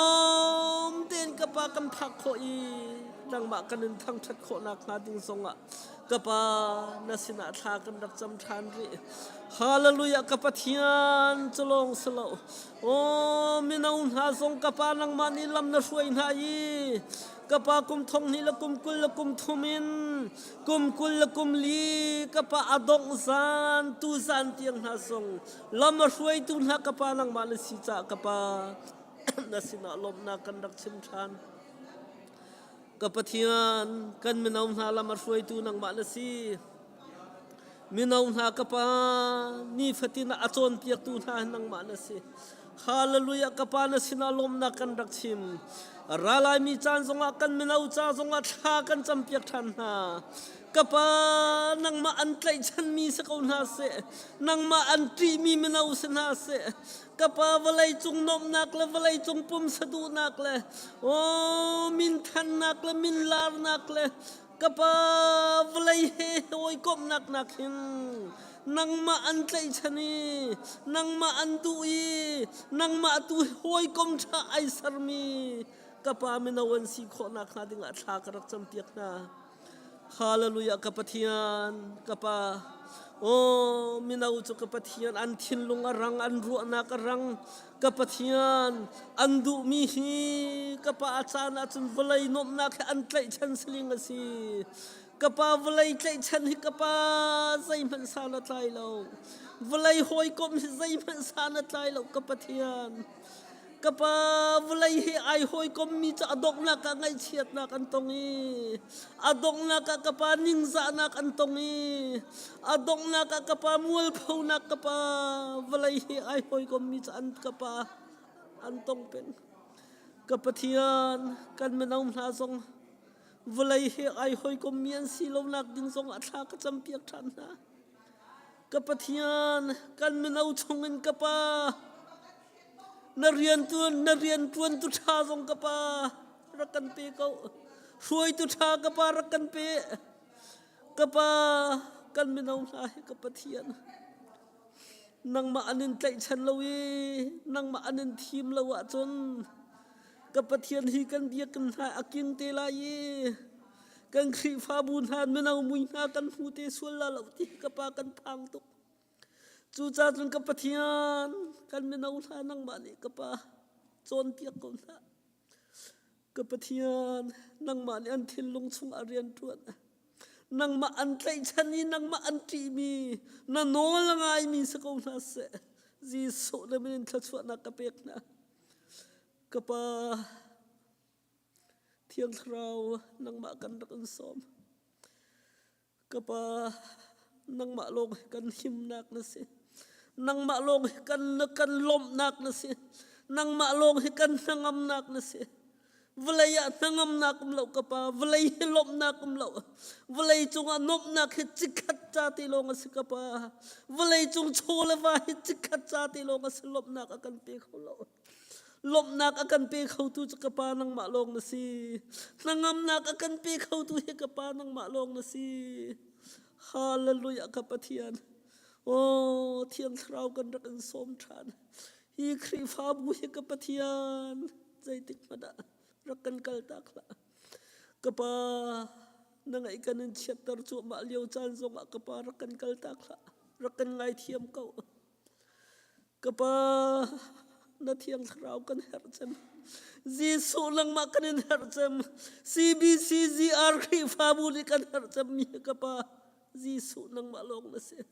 S7: มเต็นกะปากันพักโคอีดังมากันนึงทั้งชัดโคนักนาดิงทรงกะปานาสินาทากันดักจำชานรีฮาเลลูยากะปะเทียนจลงสโลโอ้มินาอุนหาทรงกะปานังมานิลำนาช่วยนายีกะปากุมทองนี่ละกุมกุลละกุมทุมินกุมกุลละกุมลีกะปาอดงซานตูซานเตียงนาทรงลำมาช่วยตุนหากะปานังมาเลสิจากะปานาสินาลมนากันดักชิมชานกะปะเทียนกันมินาอุนหาลำมาช่วยตุนังมาเลสิมินาอุนหากะปานี่ฟตินาอจอนเปียกตุนานังมาเลสิฮาเลลูยากะปานาสินาลมนากันดักชิมราลายมีจานทรงอากันมินาอุจาทรงอาชากันจำเปียกทันหากะปานังมาอันไตฉันมีสักคนหาเสนังมาอันตรีมีมินาอุสนาเสกะปาวลัยจงนมนักและวลัยจงปุ่มสะดุนักและโอ้มินทันนักและมินลาร์นักและกะปาวลัยเฮโอยกบนักหินนังมาอันไตฉันนีนังมาอันตุอีนังมาตุโอยกมชาไอสารมีกะปามินาวันสีโคนักนาดิงอัฐากรักจำเปียกนาฮาเลลูยากะปะเทียนกะปาโอ้มินาอุจกะปะเทียนอันทินลุงอรังอันรัวนักอรังกะปะเทียนอันดุมีฮีกะปาอาจารย์อาจารย์วลัยนมนักอันไตฉันสลิงอสีกะปาวลัยไตฉันฮิกะปาใจมันสานไตเราวลัยหอยกมใจมันสานไตเรากะปะเทียนกะปาวลัยไอหอยกมมีจะอดกนักไงเฉียดนักอันตรงนี้อดกนักกะปานิ่งสานักอันตรงนี้อดกนักกะปามัวลพูนักกะปาวลัยไอหอยกมมีจะอันกะปาอันตรงเป็นกะปะเทียนกันไม่น้องหาทรงวลัยไอหอยกมมีอันสีลมนักดิ้งทรงอัฐากจำเปียกทันนะกะปะเทียนกันไม่น้องชงเงินกะปานักเรียนตุนตุชาทรงกะปารักกันเปเขาช่วยตุชากะปารักกันเปกะปากันไม่น้องหากะปะเทียนนังมาอันนินใจฉันละวีนังมาอันนินทีมละวะจนกะปะเทียนฮีกันเบียกันหาอากิงเตลายกันครีฟาบุญหานไม่น้องมุยนากันหูเตสวลละละที่กะปากันพังตุกจูจ่าจนกะปะเทียนกันไม่เอาท่านั่งมานี่กะปะโจนเปียกคนท่ากะปะเทียนนั่งมานี่อันทินลงชุงอาเรียนตรวจนั่งมาอันใจฉันนี่นั่งมาอันจีมีนั่นโนละไงมีสักคนท่าเสจีสุดเลยไม่ได้ทัชวนักกะเปกนะกะปะเที่ยงเรานั่งมากันรักสมกะปะนั่งมาลงกันหิมนักนะสินั่งมาลงกันลมนักนะสินั่งมาลงกันนั่งอำนักนะสิวลัยนั่งอำนักเรากะปาวลัยลมนักเราวลัยจงอนบนักจิกัดจาติลงสิกะปาวลัยจงโชลวาจิกัดจาติลงสิลมนักakanเปเขาเราลมนักakanเปเขาตุจกะปานั่งมาลงนะสินั่งอำนักakanเปเขาตุเฮกะปานั่งมาลงนะสิฮาเลลูยากะปะเทียนโอ้เทียนเรากันรักกันสมทานฮีครีฟาบุยกะปะเทียนใจติกมาดารักกันกัลตักละกะปานังไอกันนเชียตร์จัวมาเลียวจานทรงกะปารักกันกัลตักละรักกันไงเทียมเขากะปานาเทียงเรากันเฮรจมจีสุลังมากันเฮรจม CBCGR ครีฟาบุยกันเฮรจมมีกะปาจีสุนังมาลงนะเสีย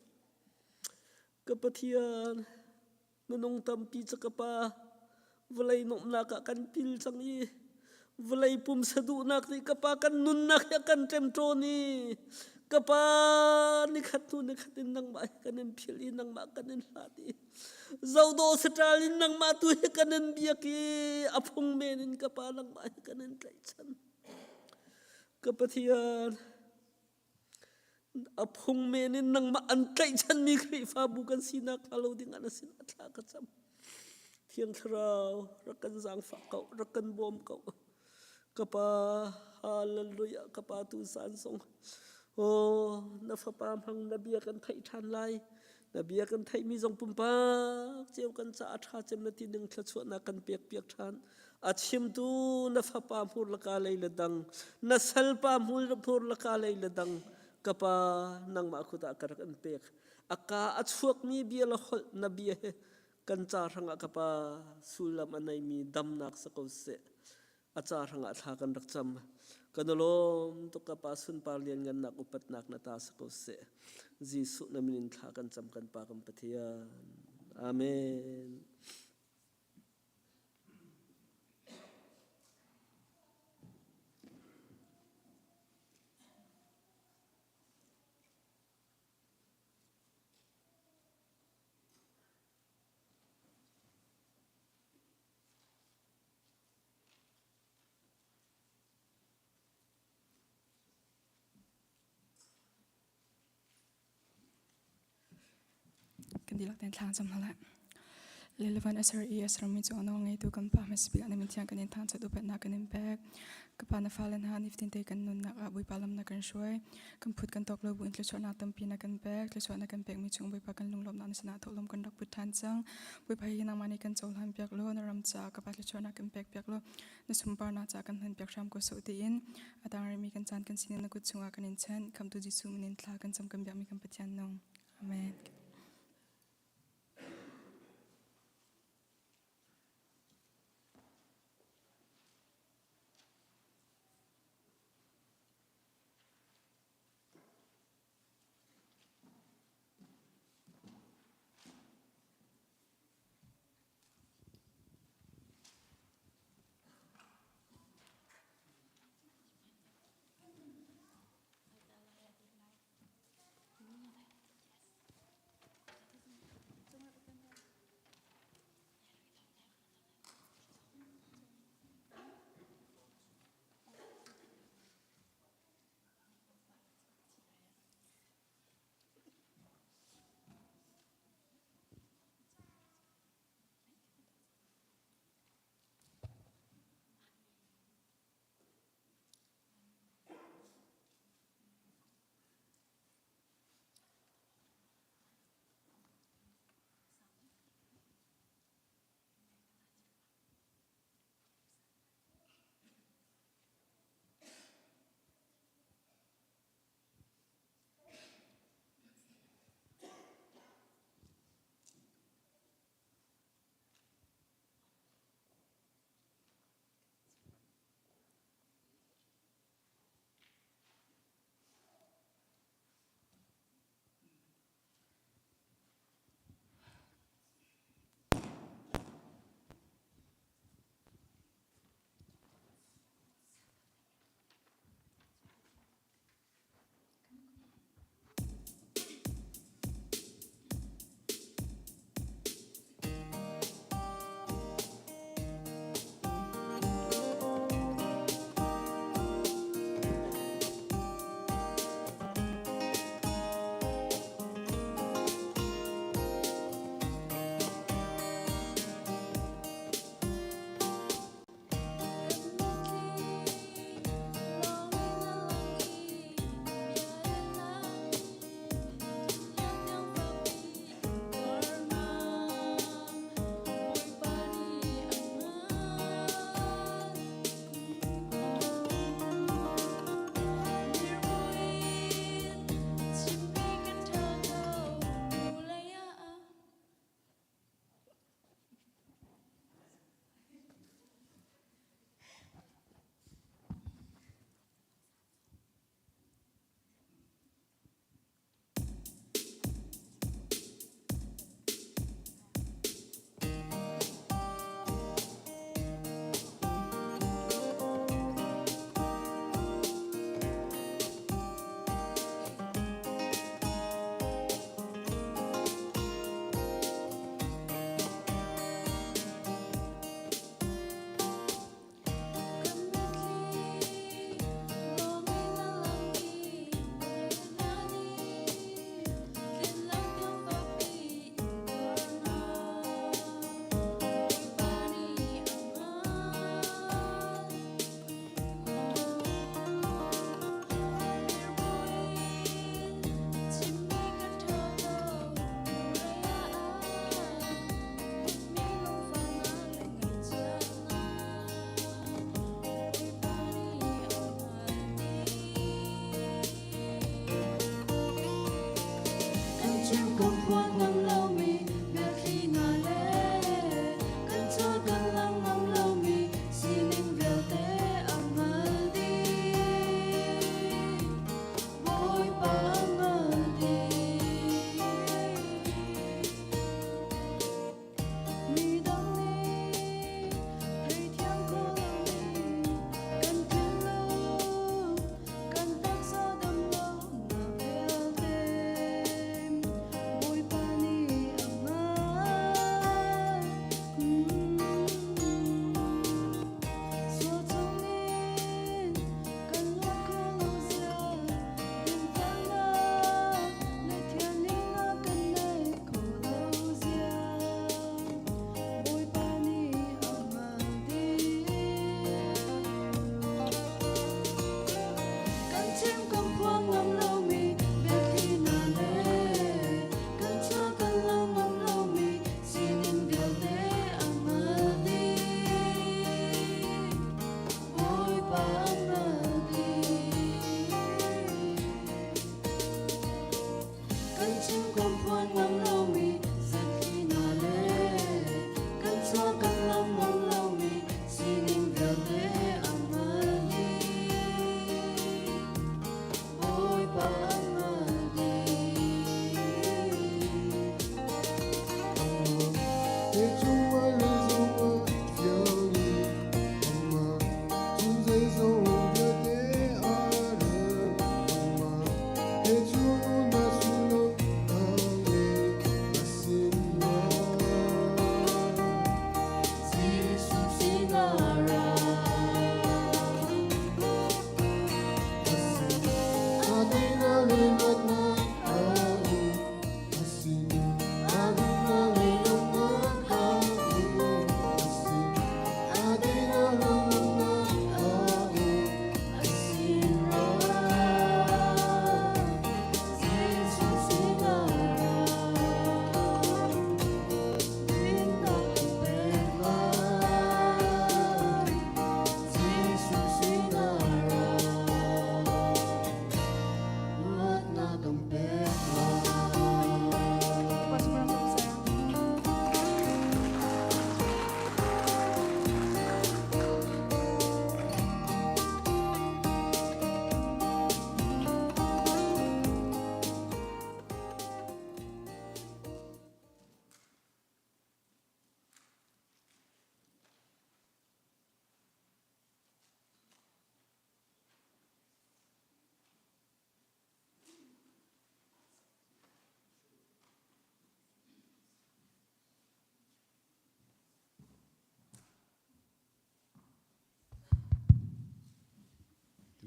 S7: กะปะเทียนมนงตำปีจักปาวลัยนมนากันพิลจังอีว Velai pum sadu nak ni kapa kan nun nak ya kan temtro ni. Kapa ni khatu ni khatin nang ma kanen phili nang ma kanen hati. Zaudo setalin nang ma tu kanen biaki apung menin kapa nang ma kanen kaichan. Kapatian apung menin nang ma an kaichan mi kri fa bukan sinak kalau dengan asin atla kacam. Tiang terau rakan zang fa kau rakan bom kau. Kapa haleluya kapa tu sansong. Oh, nafapam hang nabiakan thai than lai, nabiakan thai mi zong pumpa, ceu kan sa atha cem na tineng thlachuat na kan piak than. Chimtu nafapam hur lakalai ledang, nasalpam hur lakalai ledang, kapa nang ma khuta karakan pek. Aka achuak mi biala hol nabia he kan cha ranga kapa sulam anai mi damnak sakose. Acar hanga thakan rakcham kanolom to kapasun parlian ngan nak upat nak nata sakose jisu namin thakan chamkan pa kam pathia amen.
S8: Kan dilak ten thang sam hala lelevan asar I asar mi chu anong ngai tu kan pa mas bi anamin tiang kan thang chat upat na kan impact kapa na falen han if tin te kan nun na bui palam na kan shoi kan phut kan tok lo bu intlo chona tampi na kan back tlo chona kan back mi chung bui pa kan lunglom na sana tholom kan dak put than chang bui pa hi nang mani kan chol han pyak lo na ram cha kapa tlo chona kan back pyak lo na sumpar na cha kan han pyak sham ko so ti in atang mi kan chan kan sin na kut chunga kan in chan kam tu jisu min thla kan cham kan byak mi kan patyan nong amen.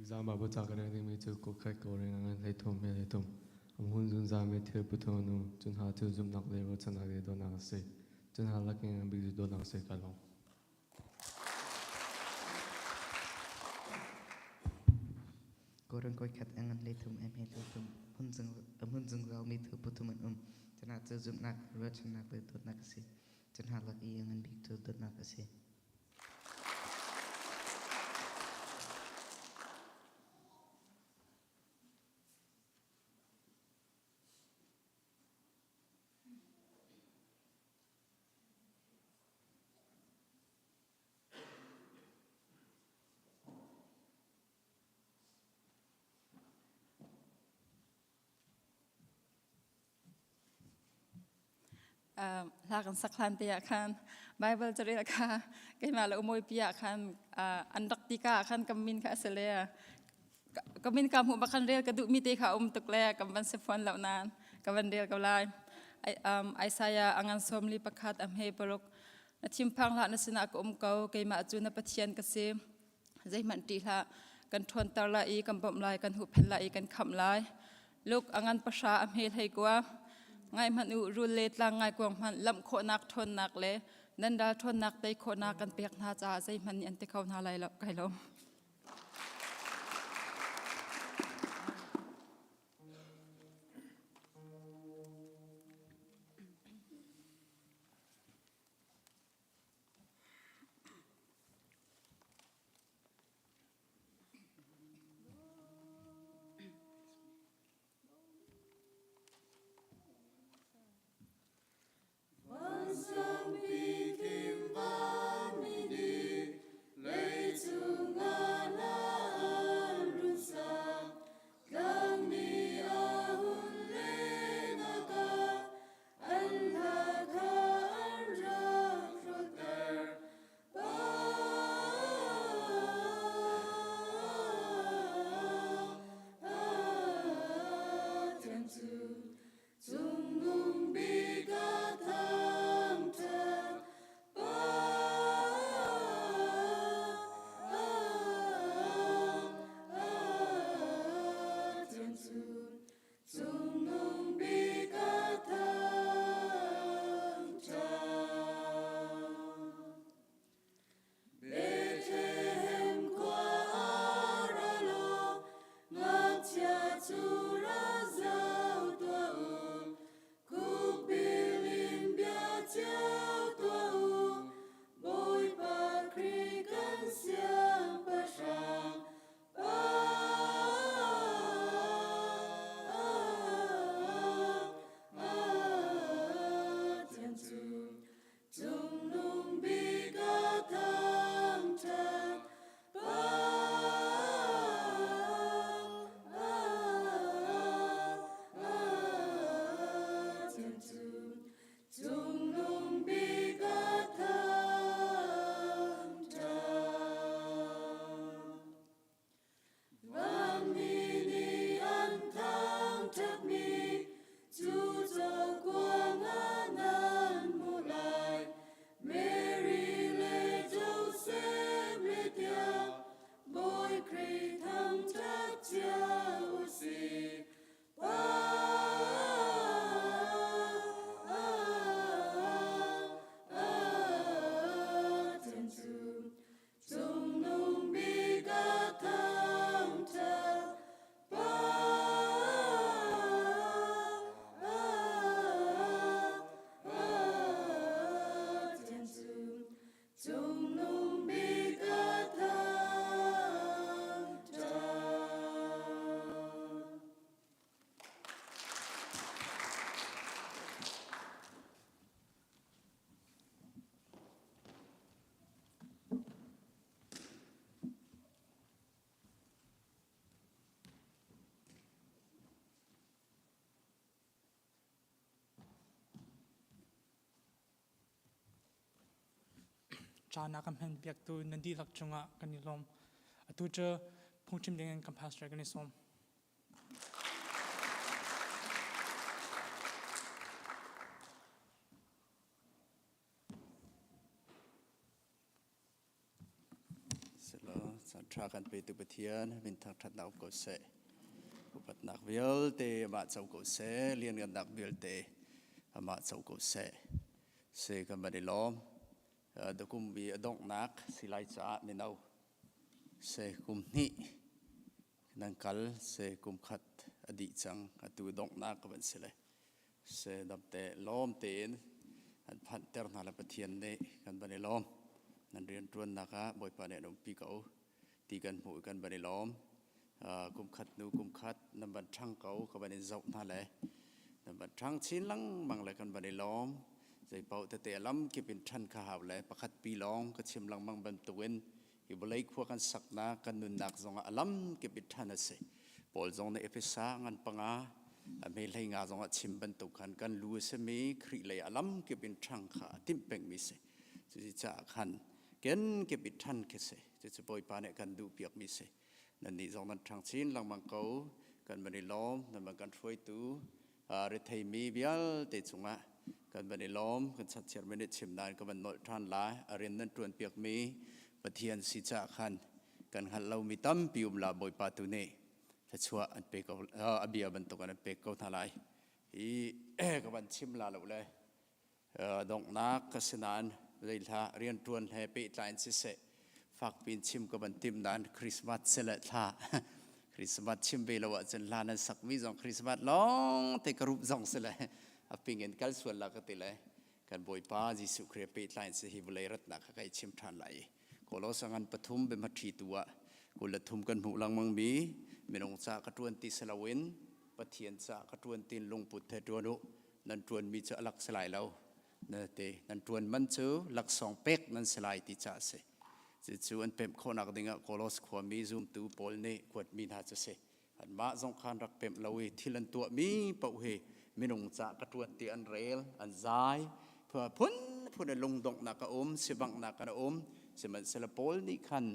S9: Zam babu takare ni mi tu ko kai ko ring ang le thum am hun zun zam me the pu thon nu chun ha tu zum nak le ro chan le do na se chun ha lak ng bi do na se ka long
S10: cô rừng coi khát ăn lấy thùng em hay lấy thùng hun rừng rau mi thử bút thùng mình chân hạt từ dụng nạc rồi chân nạc lấy tốt nạc xí chân hạt lạc y ăn bị từ tốt nạc xí
S11: lakan saklan tiya kan Bible cerita ka kay mala umoy piya kan andak tika kan kamin ka asalea kamin kam hu bakan real kadu mite ka tukle kamban sefon launan kaban real kaulai ai saya angan somli pakhat am he parok na chimpang la na sina ko kau kay ma chu na pathian ka se zai man ti la kan thon tar la i kam bom lai kan hu phen la i kan kham lai luk angan pasha am he thai kwa ngay man u rule tlang ngay kwang man lam kho nak thon nak le nan da thon nak te kho nak kan pek na cha zai man an te khau na lai lo kai lo
S1: jana kam hen biak tu nandi lak chunga kanilom atu je phungchim dengan kam pastor kanisom
S12: Selo santrakan pe tu petian min thak that nau ko se upat nak viol te ma chau ko se lien gan nak viol te ma chau ko se kan ba de lom do kum bi adong nak silai cha mi nau se kum ni nang kal se kum khat adi chang atu dong nak ka ban se le se dam te lom ten an phan ter na la petian ne kan ba de lom nan rian tuan naka boy pa ne dong pi kau ti kan mu kan ba de lom kum khat nu kum khat nam ban thang kau ka ba ne zau na le nam ban thang chin lang mang le kan ba de lom zai pau te lam ki pin than kha haw le pakhat pi long ka chim lang mang ban tuin hi bolai khu kan sak na kan nun nak zong alam ki pin than ase pol zong ne efesa ngan panga me lai nga zong chim ban tu kan lu se me khri le alam ki pin thang kha tim peng mi se ji cha khan ken ke bit than ke se je boy pa ne kan du piak mi se nan ni zong nan thang chin lang mang ko kan ba ni lom nan ba kan foi tu re thai mi bial te chunga kan ba ni lom kan chat cher minute chim nan ka ban nol than la arin nan tuan piak mi pathian si cha khan kan hal lo mi tam pium la boy pa tu ne ta chua an pe ko abia ban to kan pe ko thalai i ka ban chim la lo le dong nak ka sinanเลยท่าเรียนตวนแฮปปี้ไลน์สิเสฝากปีนชิมกับบันทิมนั้นคริสต์มาสเสร็จท่าคริสต์มาสชิมไปแล้วว่าจนลานั้นสักมีสองคริสต์มาสล้องแต่กรุบสองเสร็จเลยปิงเงินกัลส่วนละก็ติเลยกันบ่อยป้าจิสุครีปีไลน์สิฮิบเลยรัตนักใครชิมทานไหลก็ล้อสังกันปฐุมเป็นมัทรีตัวกุลทุมกันหูลังมังมีไม่ลงจากกระตวนตีสลาวินปะเทียนจากกระตวนตีลงปุถเทตวนุนันตวนมีจะหลักสลายแล้วนั่นเองนั่นตรวนมันจูหลักสองเป็กนั่นสลายติจ่าเสจะจูอันเป็นคนนักดิ่งโคลอสขวามีซูมตูโพลเน่ขวดมีนาจะเสอันมาสงครามรักเป็นลาวีที่ลันตัวมีเป่าเหมีนงจากกระตวนตีอันเรลอันใจเพื่อพ้นลงดงนักอมเสบังนักอมเสมันเสลโพลนี่ขัน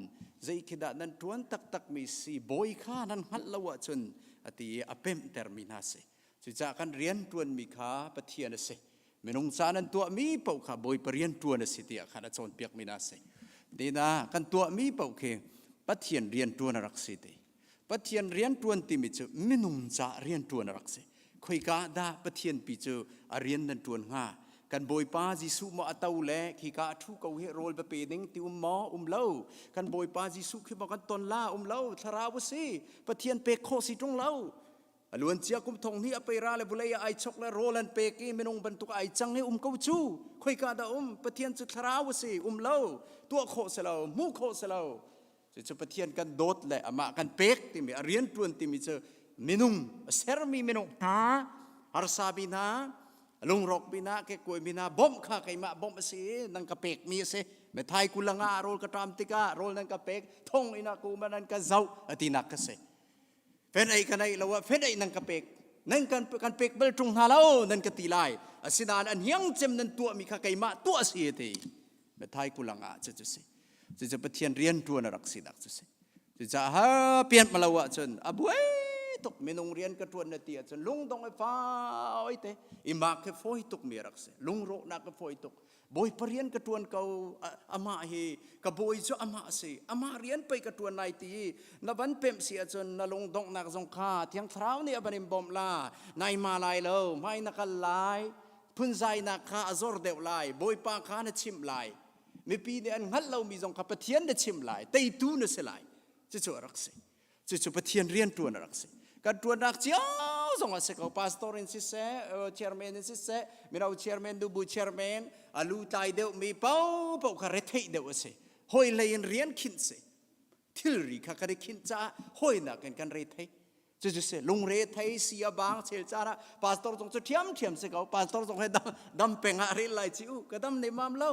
S12: ใจคิดนั่นตรวนตักมีสีบอยข้านั่นฮัลละวะจนอติอเปมเตอร์มินาเสจะจากกันเรียนตรวนมีข้าปะเทียนเสไม่นงสานันตัวมีเป่าขาบอยเปลี่ยนตัวในสิทธิอาคารจนเปียกมินาเสดีนะกันตัวมีเป่าเคปัทเทียนเรียนตัวนรักสิทธิปัทเทียนเรียนตัวติมิจูไม่นงสาเรียนตัวนรักสิคุยกาดาปัทเทียนปีจูเรียนนันตัวง่ากันบอยป้าจิสุมาเต้าเล่ขีกาทุกเอาเฮโรลไปเป็นนิ่งติวมอเล่ากันบอยป้าจิสุขึ้นมากันตนล่าเล่าทาราวสิปัทเทียนเปกโคสิตรงเล่าล้วนเจียกุมทงนี่อไปราเลบุเลยไอชกและโรลันเปกี้ไม่นงบรรทุกไอจังให้เกาจูคุยกาดปะเทียนจุดทราวสิเล่าตัวโคเสลามูโคเสลาจะปะเทียนกันโดดเลยอามากันเปกที่มีเรียนตัวที่มีเจอไม่นงเซรมีไม่นงนาฮาร์ซาบินาลุงรกบินาเกกวยบินาบ่มข้าไก่มาบ่มสินังกะเปกมีสิไม่ไทยกุลังอาโรลกระตามติกาโรลนังกะเปกทงอินากูมันนังกะเจ้าอตินักกะสิเฟ้นไอ้กันไอ้เราว่าเฟ้นไอ้นังกะเปกนั่งกันเปกเบลตรงหาเรานั่นกะตีลายสินานอันเฮียงเจมนั่นตัวมีข้าไก่มาตัวเสียทีไม่ไทยกุลังอาจะสิจะปะเทียนเรียนตัวนรักสินักจะฮะเปลี่ยนมาแล้วว่าจนอบุ้ยตกไม่นงเรียนกระตวนนาทีจนลุงต้องไอ้ฟ้าไอ้เตะอิมากแค่ฝอยตกมีรักสิลุงโรนักแค่ฝอยตกบอยเรียนกระตวนเขาอามาเฮกับบอยจะอามาสิอามาเรียนไปกระตวนนายตีนับวันเพ็มเสียจนนลุงต้องนักสงขาเที่ยงเท้าเนี่ยบันิมบอมลานายมาลายแล้วไม่นักลายพุ่นใจนักข้าazorเดวลายบอยปางข้าเนี่ยชิมลายมีปีเดียนฮัลเรามีสงขาปะเทียนเนี่ยชิมลายแต่ตูเนี่ยเสียลายจะจ่อรักสิจะปะเทียนเรียนตัวนรักสิกันตัวนักเจ้าส่งอาศัยเขาพาสตอร์อินสิเซ่เชร์แมนอินสิเซ่มีเราเชร์แมนดูบูเชร์แมนอาลูไตเดียวมีเป้าคาร์เรทเดียวเซ่หอยเลยเรียนขินเซ่ทิลรีข้าก็ได้ขินจ้าหอยนักกันเรทจะเซ่ลงเรทเสียบางเชลจ้านะพาสตอร์ส่งจะเทียมเซ่เขาพาสตอร์ส่งให้ดำเป็งอะไรไล่จิวก็ดำในมามเล่า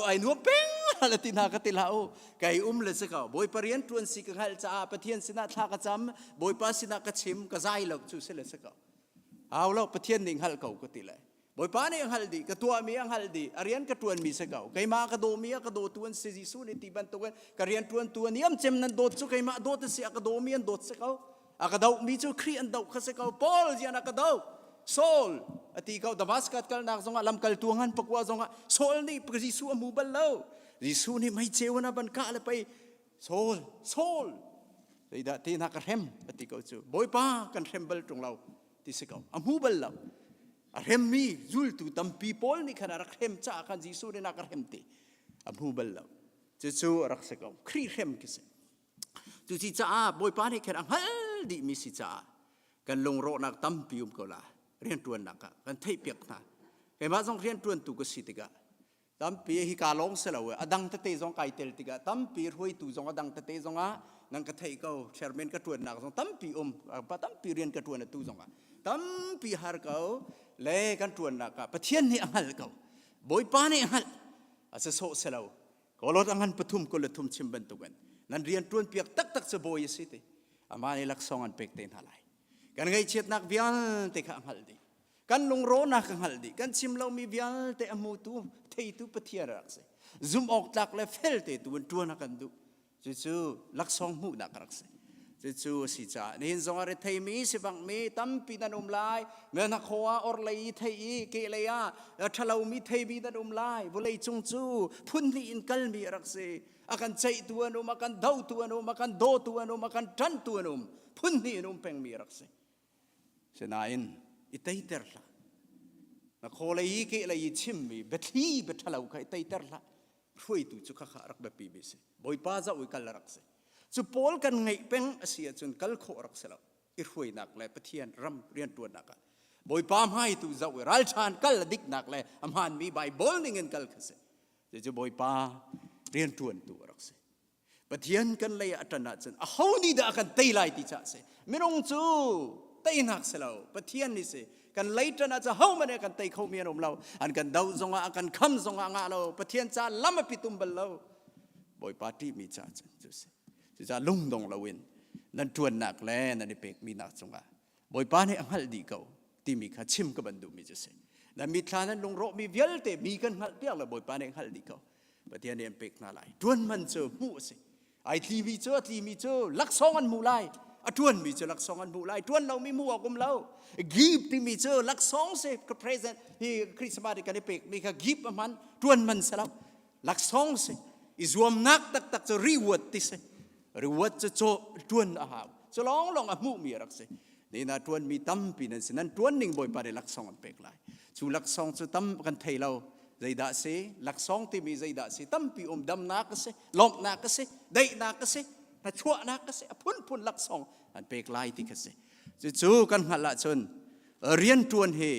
S12: ไอ้หนูเป็งอะไรตินาก็ติลาโอไก่เลยเซ่เขาบอยปเรียนตรวนสิกหัลจ้าปะเทียนสินาท่ากระจำบอยปาสินากระชิมกระใจเราจู่เซ่เลยเซ่เขาเอาแล้วปะเทียนหนึ่งหัลเขาก็ติเลยบ boy pa ni ang haldi katua mi ang haldi arian katuan mi sagaw kay ma kado mi kado tuan si Jisu ni tiban tuan karian tuan niam chem nan dot su kay ma dot si akado mi an dot sagaw akadaw mi chu kri an daw kasagaw Paul yan akadaw Saul ati ikaw Damascus kal nak zonga lam kal tuangan pakwa zonga Saul ni pag Jisu amubal law Jisu ni may chewa na ban ka alapay Saul ay dati nakarhem ati ikaw chu boy pa kan rembal tung law ti sagaw amubal law arhem mi zul tu tampi Paul ni kana rakhem cha kan Jisu ni nakarhem ti amubal law chu rak sagaw kri hem kise tu si cha boy pa ni kan hal di mi si cha kan long ro nak tampi ko la rian tuan nak kan thai piak na kay ma jong rian tuan tu ko si tiga tampi hi ka long selaw adang te jong kai tel tiga tampi hoi tu jong adang te jong nang ka thai ko chairman ka tuan nak jong tampi pa tampi rian ka tuan tu jong tampi har ko le kan tuan nak pathian ni angal ko boy pa ni angal asa so selaw kolot angan pathum ko le thum chimban tugan nan rian tuan piak tak sa boy siti ama ni laksong an pek ten halai kan ngai chet nak bial te ka haldi kan lung ro nak haldi kan chimlo mi bial te amu tu thei tu pathia rak se zoom ok tak le fel te tu tuan kan du chu laksong mu nak rak se chu si cha ni zong are thei mi se bang mi tam pi nan lai me na khoa or lei thei ke le ya thalau mi thei bi nan lai bo lei chung chu phun ni in kal mi rak se akan chai tuan akan dau tuan akan do tuan akan tan tuan phun ni peng mi rak se senain itai terla na kholai ke lai chim mi bethi bethalau kai tai terla hui tu chu kha rak ba pi bi se boy pa za ui kal rak se chu Paul kan ngai peng asia chun kal kho rak se la ir hui nak le pathian ram rian tuan nak boy pa mai tu za ui ral chan kal dik nak le am han mi bai bol ning en kal khase je boy pa rian tuan tu rak se pathian kan le atana chen a honi da kan tai lai ti cha se minong chu tai nak se lo pathian ni se kan later na cha how mane kan tai khau mian lo an kan dau zonga kan kham zonga nga lo pathian cha lam pitum bal lo boy party mi cha chen chu se cha lung dong lo win nan tuan nak le nan pek mi nak zonga boy pa ne angal di ko ti mi kha chim ka bandu mi chu se na mi thla nan lung ro mi vial te mi kan hal piak la boy pa ne angal di ko pathian ne pek na lai tuan man chu mu se ai ti mi chu lak song an mu lai tuan mi chu lak song an mu lai tuan lo mi mu akum lo give ti mi chu lak song se ka present hi Christmas ka ne pek mi ka give man tuan man sa lak song se izwam nak tak chu reward ti se reward chu tuan a ha so long a mu mi rak se ni na tuan mi tam pi nan se nan tuan ning boy pa de lak song an pek lai chu lak song chu tam kan thei lo zai da se lak song ti mi zai da se tam pi dam na ka se lom na ka se dai na ka se na chua na ka se phun lak song an pek lai ti ka se chu kan hala chun rian tuan he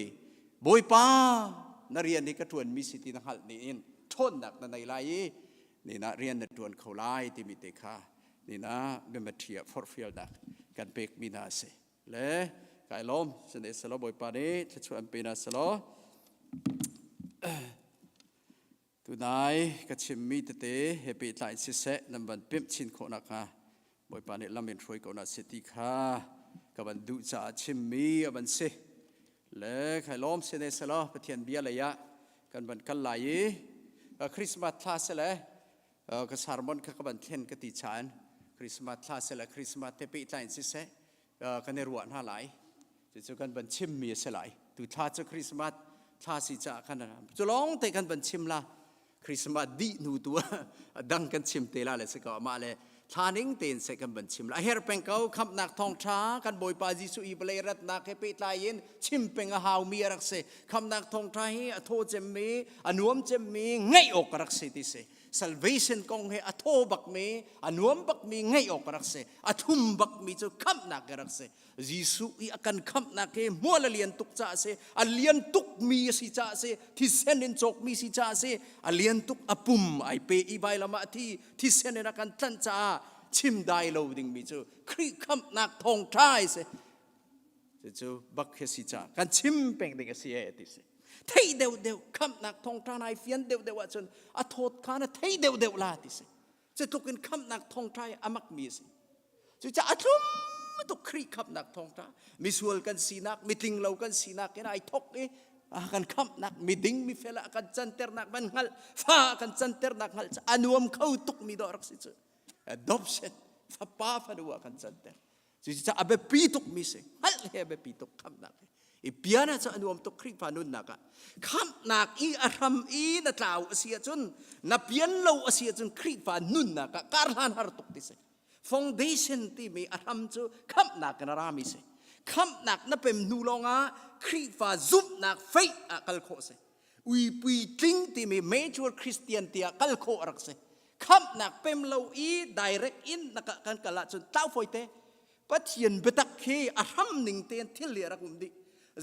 S12: boy pa na rian ni ka tuan mi si ti na hal ni in thon nak na nai lai ni na rian na tuan khau lai ti mi te kha ni na be ma thia for field dak kan pek mi na se le kai lom se ne selo boy pa ni chu an pe na selo tunai ka chimmi te happy tlai si se namban pim chin kho na kha boy pa ne lamin throi ko na city kha ka ban du cha chimmi aban se le khai lom se ne sala pathian bia la ya kan ban kal lai Christmas tha se le ka sermon ka ban thlen ka ti chan Christmas tha se la Christmas te pe tlai si se ka ne ruan ha lai chu kan ban chimmi se lai tu tha cha Christmas tha si cha kan chu long te kan ban chim la Christmas di nu tu dang kan chim te la le se ka ma le thaning ten se kan ban chim la her peng kau kham nak Thawngtha kan boy pa Jisu i ble rat na ke pe tlain chim peng a haw mi rak se kham nak Thawngtha hi a tho chem mi anuam chem mi ngai ok rak se ti se salvation kong he a tho bak mi anuam bak mi ngai ok rak se athum bak mi chu kham nak rak se Jisu i akan kham nak ke mola lian tuk cha se alian tuk mi si cha se thi sen in chok mi si cha se alian tuk apum ai pe i bai lama thi sen in akan tlan cha chim dai lo ding mi chu khri kham nak Thawngtha se chu bak he si cha kan chim peng ding si e ti se thei deu kham nak Thawngtha nai fian deu wa chun a thot khana thei deu la ti se chu tukin kham nak Thawngtha amak mi se chu cha athum tu khri kham nak Thawngtha mi sual kan sinak mi ting lo kan sinak ken ai thok e akan kam nak miding mi fela akan center nak bangal fa akan center nak hal anuam kau tuk mi dorak si adoption fa pa fa dua akan center si abe pituk mi se hal he abe pituk kam nak ipiana sa anuam tuk kri panun naka kam nak I aram I na tlau asia chun na pian lo asia chun kri panun naka karhan har tuk ti se foundation ti mi aram chu kam nak na rami se kam nak na pem nu longa kri fa zup nak fei akal kho se ui pui ting ti mi major Christian ti akal kho rak se kam nak pem lo I direct in nak kan kala chun tau foite pathian betak ke aram ning ten thil le rak umdi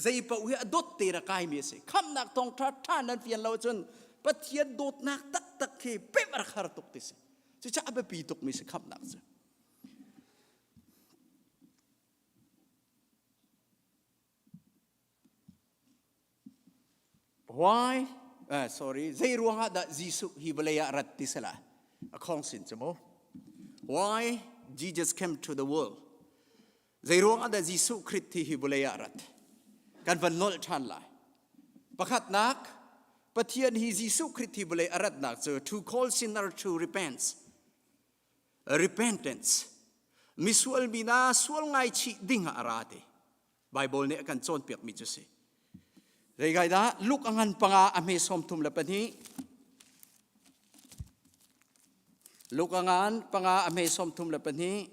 S12: zai pa ui adot te ra kai mi se kam nak tong tha tha nan fian lo chun pathian dot nak tak tak ke pem rak har tuk ti se chu cha abe pi tuk mi se kam nak se why sorry zai ruang da jisu hi belaya rat ti sala a khong sin chamo why Jesus came to the world zai ruang da jisu Christ hi belaya rat kan van nol than lai pakhat nak pathian hi jisu Christ hi belaya rat nak so to call sinner to repentance misual bina sual ngai chi ding arate Bible ne kan chon piak mi chu se Dai gai da luk angan panga ame som thum la pani luk angan panga ame som thum la pani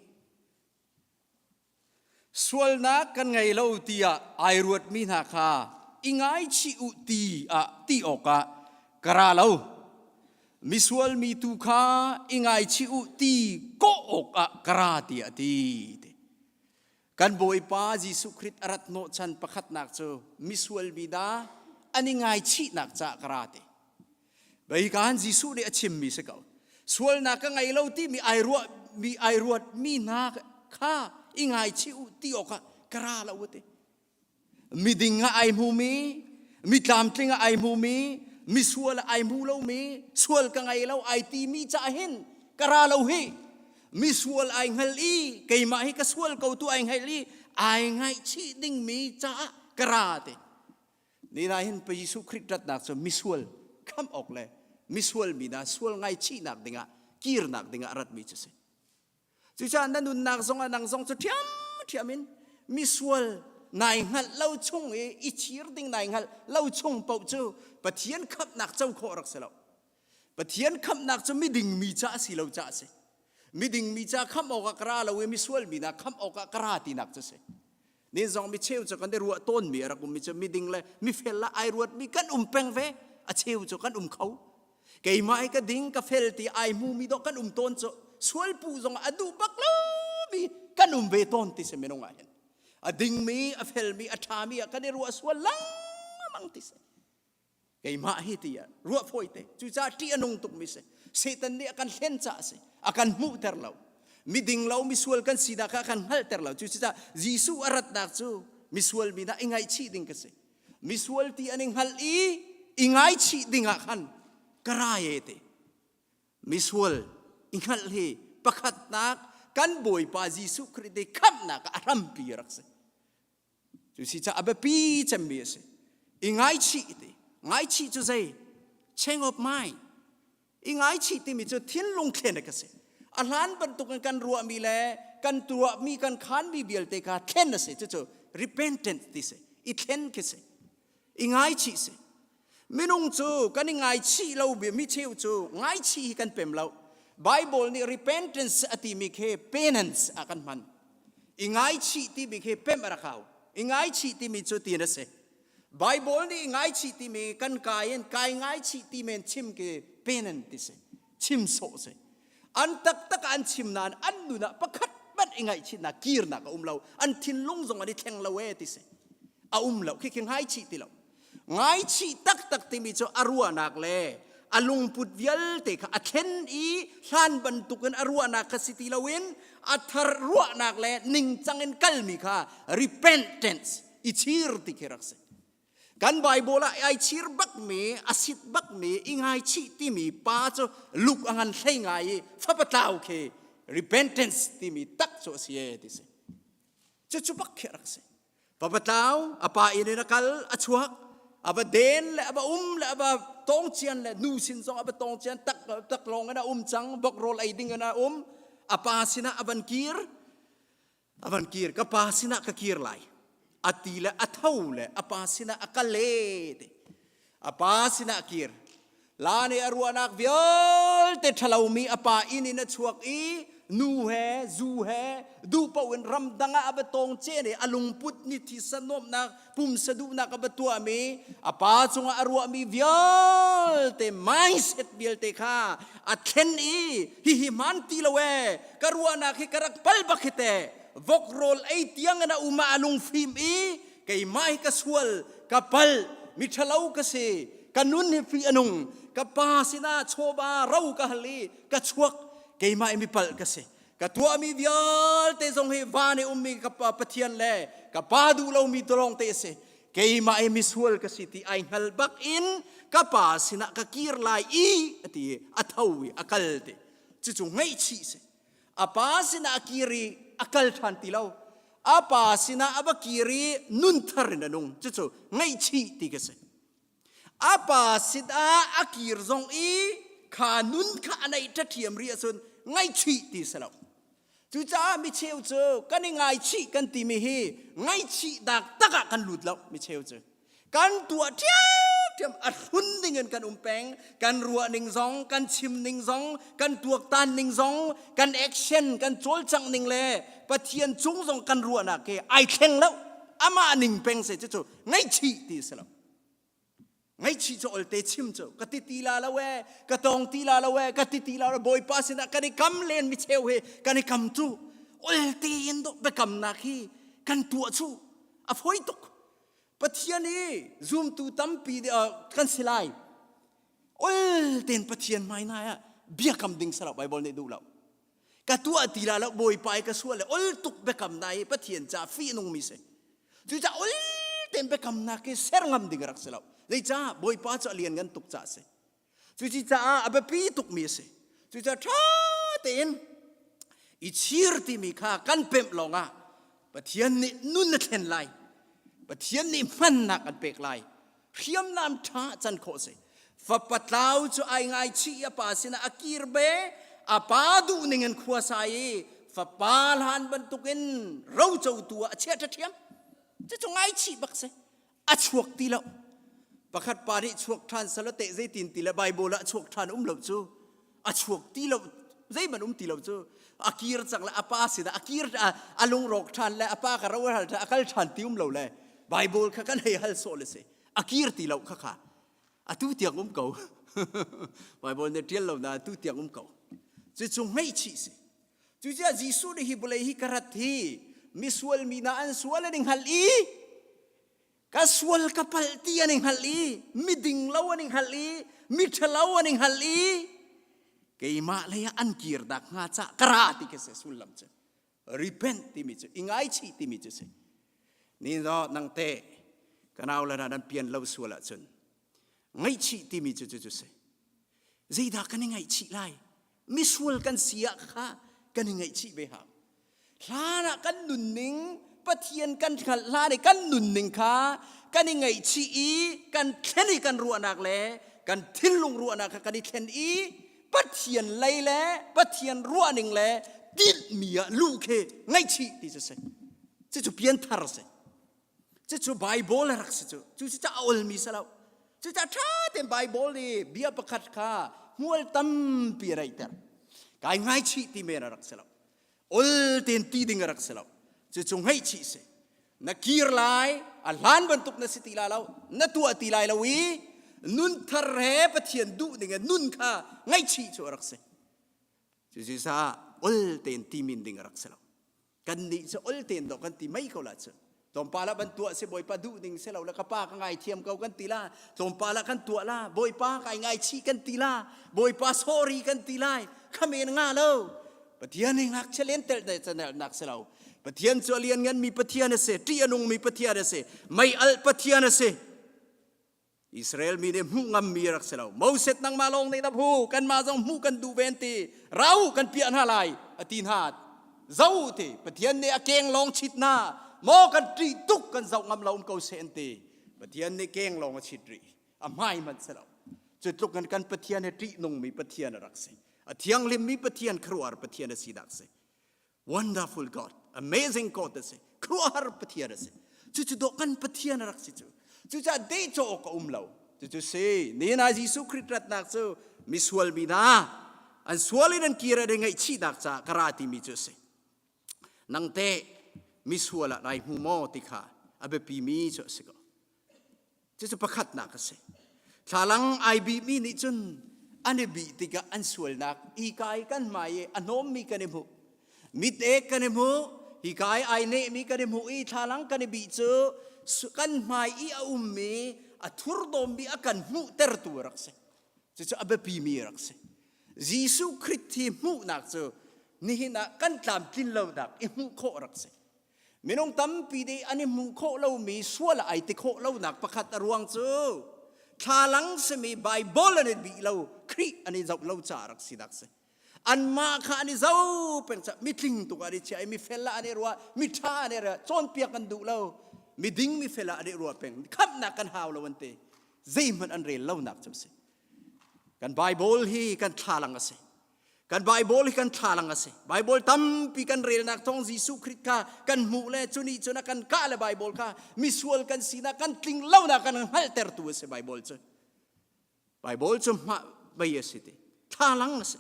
S12: sual na kan ngai lo tia ai ruat mi na kha ingai chi u ti a ti oka kara lo mi sual mi tu kha ingai chi u ti ko oka kara ti ati kan boy pa Jisu Christ arat no chan pakhat nak cho misual bida ani ngai chi nak cha karate bai kan Jisu de achim mi se ka sual na ka ngai lo ti mi ai ruat mi na kha ingai chi u ti oka kara la wote mi dinga ai mu mi tlam tlinga ai mu mi sual ai mu lo mi sual ka ngai lo ai ti mi cha hin kara lo hi misual ai ngal I kay mahi kasual kau tu ai ngal I ai ngai chi ding mi cha karate ni na hin pa Jisu Christ rat nak so misual kam ok le misual mi na sual ngai chi nak dinga kir nak dinga rat mi chase chu cha nan nun nak song anang song chu thiamin misual nai ngal lau chung I chir ding nai ngal lau chung pau chu pathian khap nak chau kho rak se lo pathian khap nak chu mi ding mi cha si lo cha se miding mi cha kham oka kra la we mi sual mi na kham oka kra ti nak chase ni zong mi cheu cho kan de ruwa ton mi ra kum mi cha miding le mi fel la ai ruat mi kan peng ve a cheu cho kan khau kei mai ka ding ka fel ti ai mu mi do kan ton cho sual pu zong adu bak lo mi kan ve ton ti se menong ahen a ding mi a fel mi a tha mi ka de ruwa sual lang mang ti se kei ma hi ti ya ruwa foi te chu cha ti anong tuk mi se Satan ni akan hen cha se akan mu ter law miding law misual kan sida ka akan hal ter law chu cha Jisu arat nak chu misual mi na ingai chi ding kase misual ti aning hal I ingai chi ding akan karaye te misual ingal he pakhat nak kan boy pa Jisu Christ kham nak aram pi rak se chu si cha abe pi cham bi se ingai chi te ngai chi chu zai change of mind ingai chi ti mi chu thin lung thlen ka se alan ban tu kan ruwa mi le kan tuwa mi kan khan mi bial te ka thlen na se chu repentance ti se I thlen ke se ingai chi se minung chu kan ingai chi lo bi mi cheu chu ngai chi kan pem lo Bible ni repentance ati mi ke penance akan man ingai chi ti mi ke pem ra khaw ingai chi ti mi chu ti na se Bible ni ingai chi ti mi kan kayen kai ngai chi ti men chim ke penance ti se chim so se an tak tak an chim nan an nu na pakhat bat ingai chi na kir na ka umlo an thin lung zong ani theng lo we ti se a umlo ki king hai chi ti lo ngai chi tak tak ti mi cho arua nak le alung put vial te ka athen I hlan ban tukan arua nak ka siti lawin athar ruwa nak le ning changin kalmi kha repentance I chir ti kirak se kan Bible ai chir bak me asit bak me ingai chi ti mi pa cho luk angan thlei ngai fa patau ke repentance ti mi tak cho sie ti se chu bak kherak se pa patau apa ine na kal achuak aba den le aba le aba tong chian le nu sin song aba tong chian tak long ana chang bok rol ai ding ana apa sina aban kir ka pa sina ka kir lai atila athau le apa sina akale te apa sina kir lani aruanak viol te thalaumi apa ini na chuak I nu he zu he du pawin ramdanga abatong chene alungput ni thisanom na pum sadu na kabatua mi apa chunga arua mi viol te mindset biel te kha athen hi man ti lawe karua na khi karak pal bakite vok rol ai tiang na uma alung fim kai mai ka sual kapal mi thalau ka se kanun ni fi anung kapasina choba rau ka hali ka chuak kay mai mi pal kasi katua mi vial te zong he vane mi kapa pathian le kapadu lo mi tolong te se kay mai mi sual kasi ti ai halbak in kapasina ka kir lai ati athawi akal te chu ngai chi se apa sina akiri akal than ti lo apa sina abakiri nun thar na nung chu ngai chi ti kasi apa sida akir zong kanun ka anai tathiam ri asun ngai chi ti salo chu cha mi cheu chu kan ngai chi kan ti mi hi ngai chi dak taka kan lut lo mi cheu chu kan tua tiam athun dingen kan umpeng kan ruwa ning zong kan chim ning zong kan tuak tan ning zong kan action kan chol chang ning le pathian chung zong kan ruwa na ke ai thleng lo ama ning peng se chu ngai chi ti salo ngay chi cho olte chim cho katitila lawe katong tila lawe katitila boy pasina kani kam len mi cheu he kani kam tu olte indo be kam na khi kan tu chu a foi tok pathiani zoom tu tampi kan silai olten pathian mai na ya bia kam ding sara bible ne du law ka tu atila la boy pai ka suale ol tuk be kam nai pathian cha fi nung mi se chu cha olten be kam na ke ser ngam ding rak selaw dei cha boy pa cha lian gan tuk cha se chu chi cha aba pi tuk mi se chu cha tha ten I chir ti mi kha kan pem longa pathian ni nun na thlen lai pathian ni man na kan pek lai khiam nam tha chan kho se fa patlau chu ai ngai chi apa sina akir be apa du ningen khwa sai fa pal han ban tukin ro chau tu a che tha thiam chu ngai chi bak se a chuak ti lo pakhat pari chuak than salate zai tin ti la bible la chuak than lo chu a chuak ti lo zai man ti lo chu akir chang la apa sida akir alung rok than la apa ka ro hal tha akal than ti lo le bible kha kan hei hal so le se akir ti lo kha atu tiang ko bible ne tiel lo na tu tiang ko chu ngai chi se chu ja jisu de hi bole hi karat hi miswal mina an swal ning hal kaswal kapal tiyan ning hali miding lawan ning hali mithalawan ning hali kay malaya ankir dak nga cha karati ke se sulam che repent ti mi che ingai chi ti mi che se ni no nang te kanaw la na dan pian law suala chun ngai chi ti mi che se zeida kan ngai chi lai miswal kan sia kha kan ngai chi be ha hlana kan nunning pathian kan la de kan nun ning kha kan ngai chi kan theni kan ru anak le kan thilung ru anak kan thlen pathian lai le pathian ru aning le dit mia lu khe ngai chi ti se chu pian thar se chu bible rak se chu cha ol mi salaw chu cha tha tem bible ni bia pakhat kha mual tam pi rai ter kai ngai chi ti me rak salaw ol ten ti ding rak salaw chu ngai chi se na kir lai alan bantuk na siti lalaw na tu ati lai lawi nun thar he pathian du ding nun kha ngai chi chu rak se chu sa ol ten ti min ding rak se law kan ni so ol ten do kan ti mai ko la chu tom pala ban tu se boy pa du ding se law la ka pa ka ngai thiam kau kan ti la tom pala kan tu la boy pa kai ngai chi kan ti la boy pa sorry kan ti lai khamen nga lo pathian ning hak chelen tel de chanel nak se law pathian chu alian ngan mi pathian se ti anung mi pathian se mai al pathian se Israel mi ne ngam mi rak selaw mauset nang malong nei na phu kan ma jong mu kan du venti rau kan pian halai atin hat zau te pathian ne akeng long chit na mo kan tri tuk kan zau ngam laum ko se ente ปะเทียนในเก่งลองชิดรีอ่ะไม่มันเสร็จแล้วจุดตกกันปะเทียนในตรีนงมีปะเทียนรักษาเทียงลิมมีปะเทียนครัวปะเทียนสีดักษา wonderful God amazing God เสครัวปะเทียนเสจุดดกันปะเทียนรักษาจุดจะได้โจกเราจุดเสนี่นายิสุคริสต์รัตนักษามิสวลมีนาอันสวลินันกีระเดงไอชีดักษากราติมิจุเสนังเตมิสวลไรหูโมติขาอเบปีมีจุเสก็จะประคัดนักเสทาลังไอบีมีนิจุนอันบีติกาอันสวลนักอีกายกันมาเยอันโนมมีกันเอมูมิดเอกกันเอมูอีกายไอเนมีกันเอมูอีทาลังกันบีจูกันมาอีอุมมีอัทุรดอมบีอากันมุเตอร์ตัวรักเสจะอเบปีมีรักเสยิสุคริสต์ที่มุนักจูนี่นักกันตามกินเหล้าดักอิมุโครักเสไม่น้องตั้มปีเดอันนี้มุโคเหล้ามีสวลไอติโคเหล้านักประคัตรวงจูทาลังสมีไบเบิลอันนี้บีเหล้าคริอันนี้จะเหล้าจารักสิดักเสอันมาข้าอันนี้จะเป็นจะมิทิ้งตัวอันนี้ใช่มีเฟลอันนี้รัวมิท่าอันนี้รัวจนเปียกันดูเหล้ามีดิ้งมีเฟลอันนี้รัวเป็นขับนักกันหาวเหล้าวันเตใจมันอันเรียนเหล้านักจำเสกันไบเบิลฮีกันทาลังเสกันไบเบิลฮีกันทาลังเสไบเบิลตั้มปีกันเรียนนักท่องยิสุคริสต์ค่ะกันมูเลจุนีจุนักกันกาเลไบเบิลค่ะมิสวลกันสีนักกันทิ้งเหล้านักกันฮัลเตอร์ตัวเสไบเบิลจ้ะไบเบิลจ้ะมาใบเยสิเตทาลังเส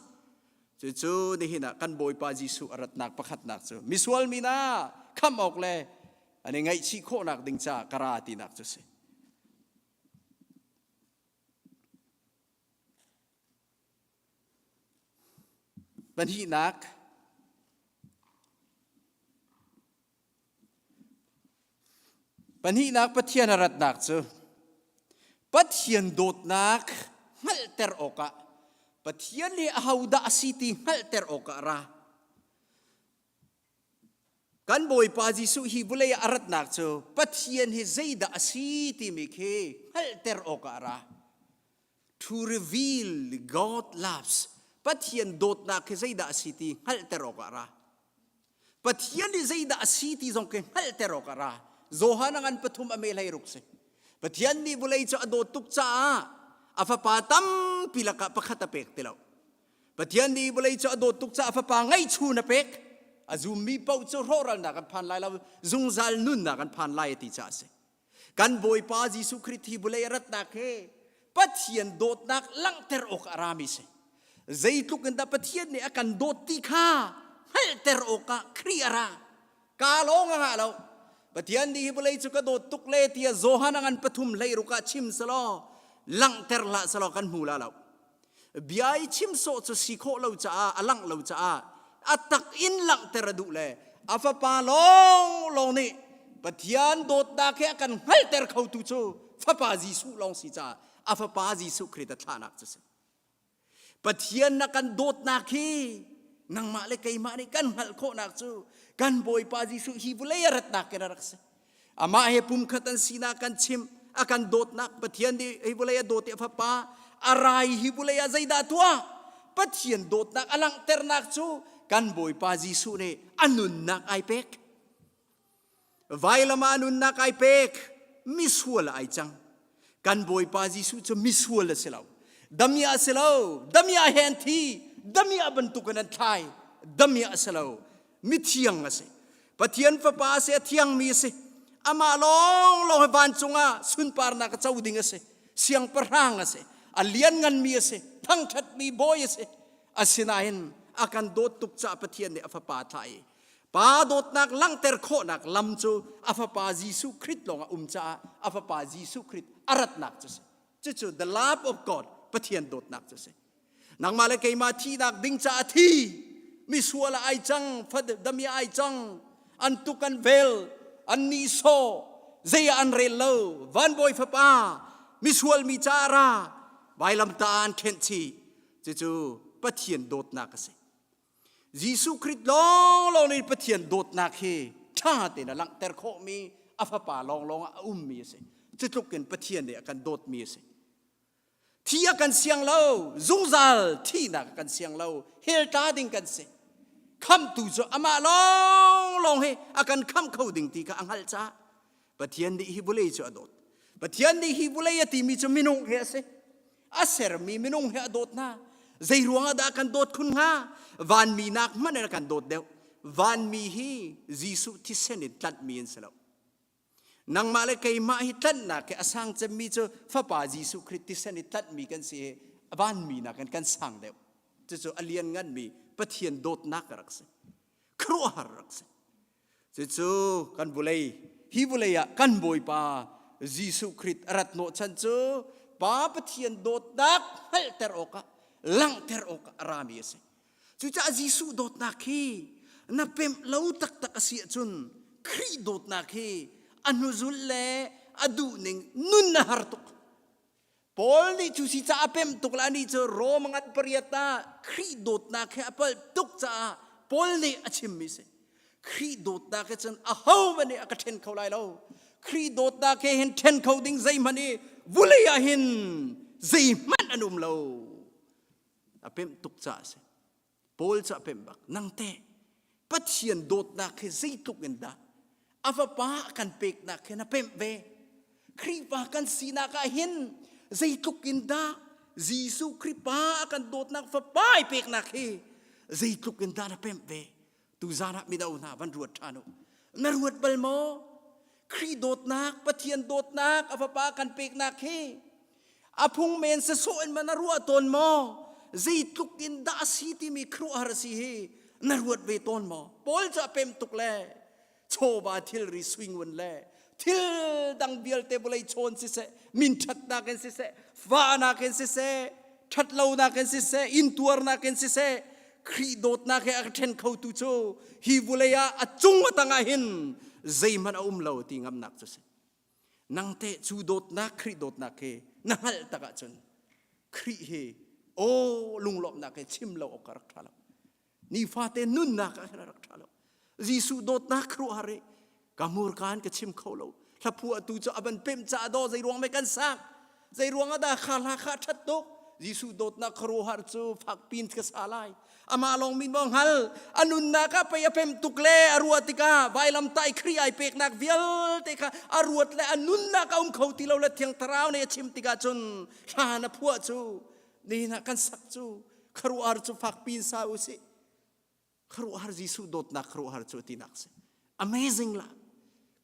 S12: จู่ๆนี่นะกันบอยปายิสุอารัตนักประคัตนักจ้ะมิสวลมีนาคำออกเลยอันนี้ไงชีโคนักดิ่งจ้ากราตีนักจ้ะเสบันทีนักปะเทียนรัตนักจูปะเทียนโดดนักฮัลเตอร์โอกะปะเทียนเลอาหูดาสิติฮัลเตอร์โอกะระกันบอยปาจิสุฮิบุเลยอารัตนักจูปะเทียนเฮใจดาสิติมิเคฮัลเตอร์โอกะระ to reveal God lovesปะเทียนโดดนักเฮใจดาสิติฮัลเตอร์โอกะระปะเทียนเฮใจดาสิติจงเคฮัลเตอร์โอกะระZohanangan patum amelay rukse. Patiyan ni bulay sa adotuk sa afapatam pilaka pakatapek tilaw. Patiyan ni bulay sa adotuk sa afapangay chunapek. Azumi pa utso roral na kan panlay law zungzal nun na kan panlay ti chase. Kan boy pa Jesu Kristi bulay rat nak he. Patiyan dot nak lang ter ok aramis. Zaituk nda patiyan ni akan dot ti ka. Hal ter oka kriara. Kalong nga law. Patiyan di hibulay suka do tukle tiya zohanangan patum lay ruka chim salo lang terla salo kan hula law biyay chim so sa siko law cha alang law cha atak in lang teradu le afa palong long ni patiyan dot da ke kan halter khau tu cho fa pa Jesu long si cha afa pa Jesu Krista thanak cha patiyan na kan dot na ki nang mali kay mani kan hal ko nak chu kan boy pa Jesu hibulay rat nak kinarakse ama he pumkhatan sina kan chim akan dot nak pathian di hibulay dot fa pa arai hibulay zaida tua pathian dot nak alang ter nak chu kan boy pa Jesu ne anun nak ai pek vailama anun nak ai pek miswala ai chang kan boy pa Jesu chu miswala silaw damya henti damia bentukan an thai damia asalo mithiang ase pathian fa pa se thiang mi se ama long van chunga sun par na ka chauding ase siang parang ase alian ngan mi ase thangthat mi boy ase asinahin akan dot tuk cha pathian ne afa pa thai pa dot nak lang ter kho nak lam chu afa pa Jesu Christ long cha afa pa Jesu Christ arat nak chu the love of God pathian dot nak chu nang malay kay mati nak ding cha athi miswala ay chang damya ay chang antukan vel anniso zaya anrelo van boy fa pa miswal mi chara bailam taan khenchi chu pathian dot na kasi Jesu Christ long ni pathian dot na khi tha te na lang ter kho mi afa pa long mi se chutuken pathian de akan dot mi se Tia kan siang lau, zungzal tina kan siang lau, hel tading kan se. Kam tu so ama long he akan kam kau ding ti ka anghal cha. Patian di hibulay so adot. ปะเทียนนี่ฮิบุเลยตีมีจะมินงเฮเสอาเสรมีมินงเฮโดดนาใจรวงดากันโดดคุณงาวันมีนักมันกันโดดเดียววันมีฮีจิสุที่เสนิตัดมีนสลานังมาเลยกมาฮิตัดนักอาสังจะมีจะฟ้าป่าจิสุคริสต์ที่เสนิตัดมีกันเสียวันมีนักกันสังเดียวจะอเลียนงันมีปะเทียนโดดนักรักเสครัวรักเสจะกันบุเลยฮิบุเลยกันบอยป่าจิสุคริสต์รัตโนชันจูป้าปะเทียนโดดนักให้เตอร์โอกะลังเตอร์โอกะรามีเสจุจ้าจิสุโดดนักฮีนับเป็นเล่าตักตักเสียจุนครีโดดนักฮีอนุจุลเล่อดูหนึ่งนุนนหาร์ตุกพอลนี่จุสิจ้าเป็นตุกลานี่จะโรมังอัดปริยตาครีโดดนักฮีอพอลตุกจ้าพอลนี่อชิมมิเสครีโดดนักฮีจนอาฮาวมันนี่อากาศเทนเขาไล่เราครีโดดนักฮีเห็นเทนเขาดิ้งใจมันนี่วุเลยเห็นใจมันอนุมเราอเป็นตุกจ้าเสพอลจะเป็นบักนังเตปัจเจียนโดดนักให้ใจตุกเงินดาอาฟป้ากันเปกนักให้นับเป็นเวครีปากันสีนักเห็นใจตุกเงินดาจิสุครีปากันโดดนักฟ้าป้ายเปกนักให้ใจตุกเงินดานับเป็นเวตุจานะมิดาวนาวันรวดทานุนรวดเบลโมครีโดดนักปัจเจียนโดดนักอาฟป้ากันเปกนักให้อาพุงเมนเสโซเอ็นมันรัวตนโมใจตุกเงินดาสีที่มีครัวหาสีเฮนรวดเวตอนมาพอลจะเป็นตุกเล่โชบาทิลริสวิงวันเล่ทิลดังเบียลเตบุเลยชนสิเสมินทัดนักเนสิเสฟ้านักเนสิเสทัดเลานักเนสิเสอินตัวนักเนสิเสครีโดดนักเอเทนเขาตุโจฮิบุเลยอาจุงมาตั้งหินใจมันอุ้มเลาติงำนักจุเสนังเตจูโดดนักครีโดดนักเฮนังหัลตะกะจนครีเฮโอ้ลุงหลบนักเฮชิมเลาอกรักทาลนี่ฟาเตนุนนักอะไรรักทาลจิสุโดดนักครัวเรกามูร์การก็ชิมเขาเราถ้าผัวตูจะอันเป็นจ่าดอใจรวงไม่กันสักใจรวงadaขาลาขาชัดตกจิสุโดดนักครัวหาจูฝักปีนกษาลายอามาลองมินบองฮัลอนุนนักไปยาเป็นตุกเล่อรัวติกาใบลำไตครีไอเป็กนักเวียลติกาอรัวและอนุนนักเขาตีเราละเทียงตราวในชิมติกาจนชาณผัวจูนี่นักกันสักจูครัวหาจูฝักปีนสาวสิครัวหาจิสุโดดนักครัวหาจูตินักเส Amazing ละ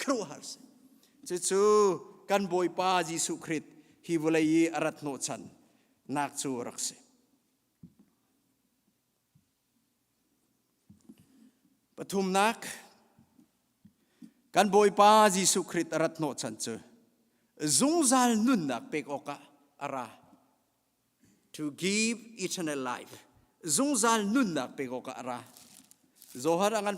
S12: ครัวหาเสจู่กันบอยป้าจิสุคริสต์ฮิวเลยอารัตโนชันนักจูรักเสปฐุมนักกันบอยป้าจิสุคริสต์อารัตโนชันจูจงจัลนุนนักเป็กโอกะอารา to give eternal lifeจงจัลนุนนักเป็กโอกะอาราZohar angan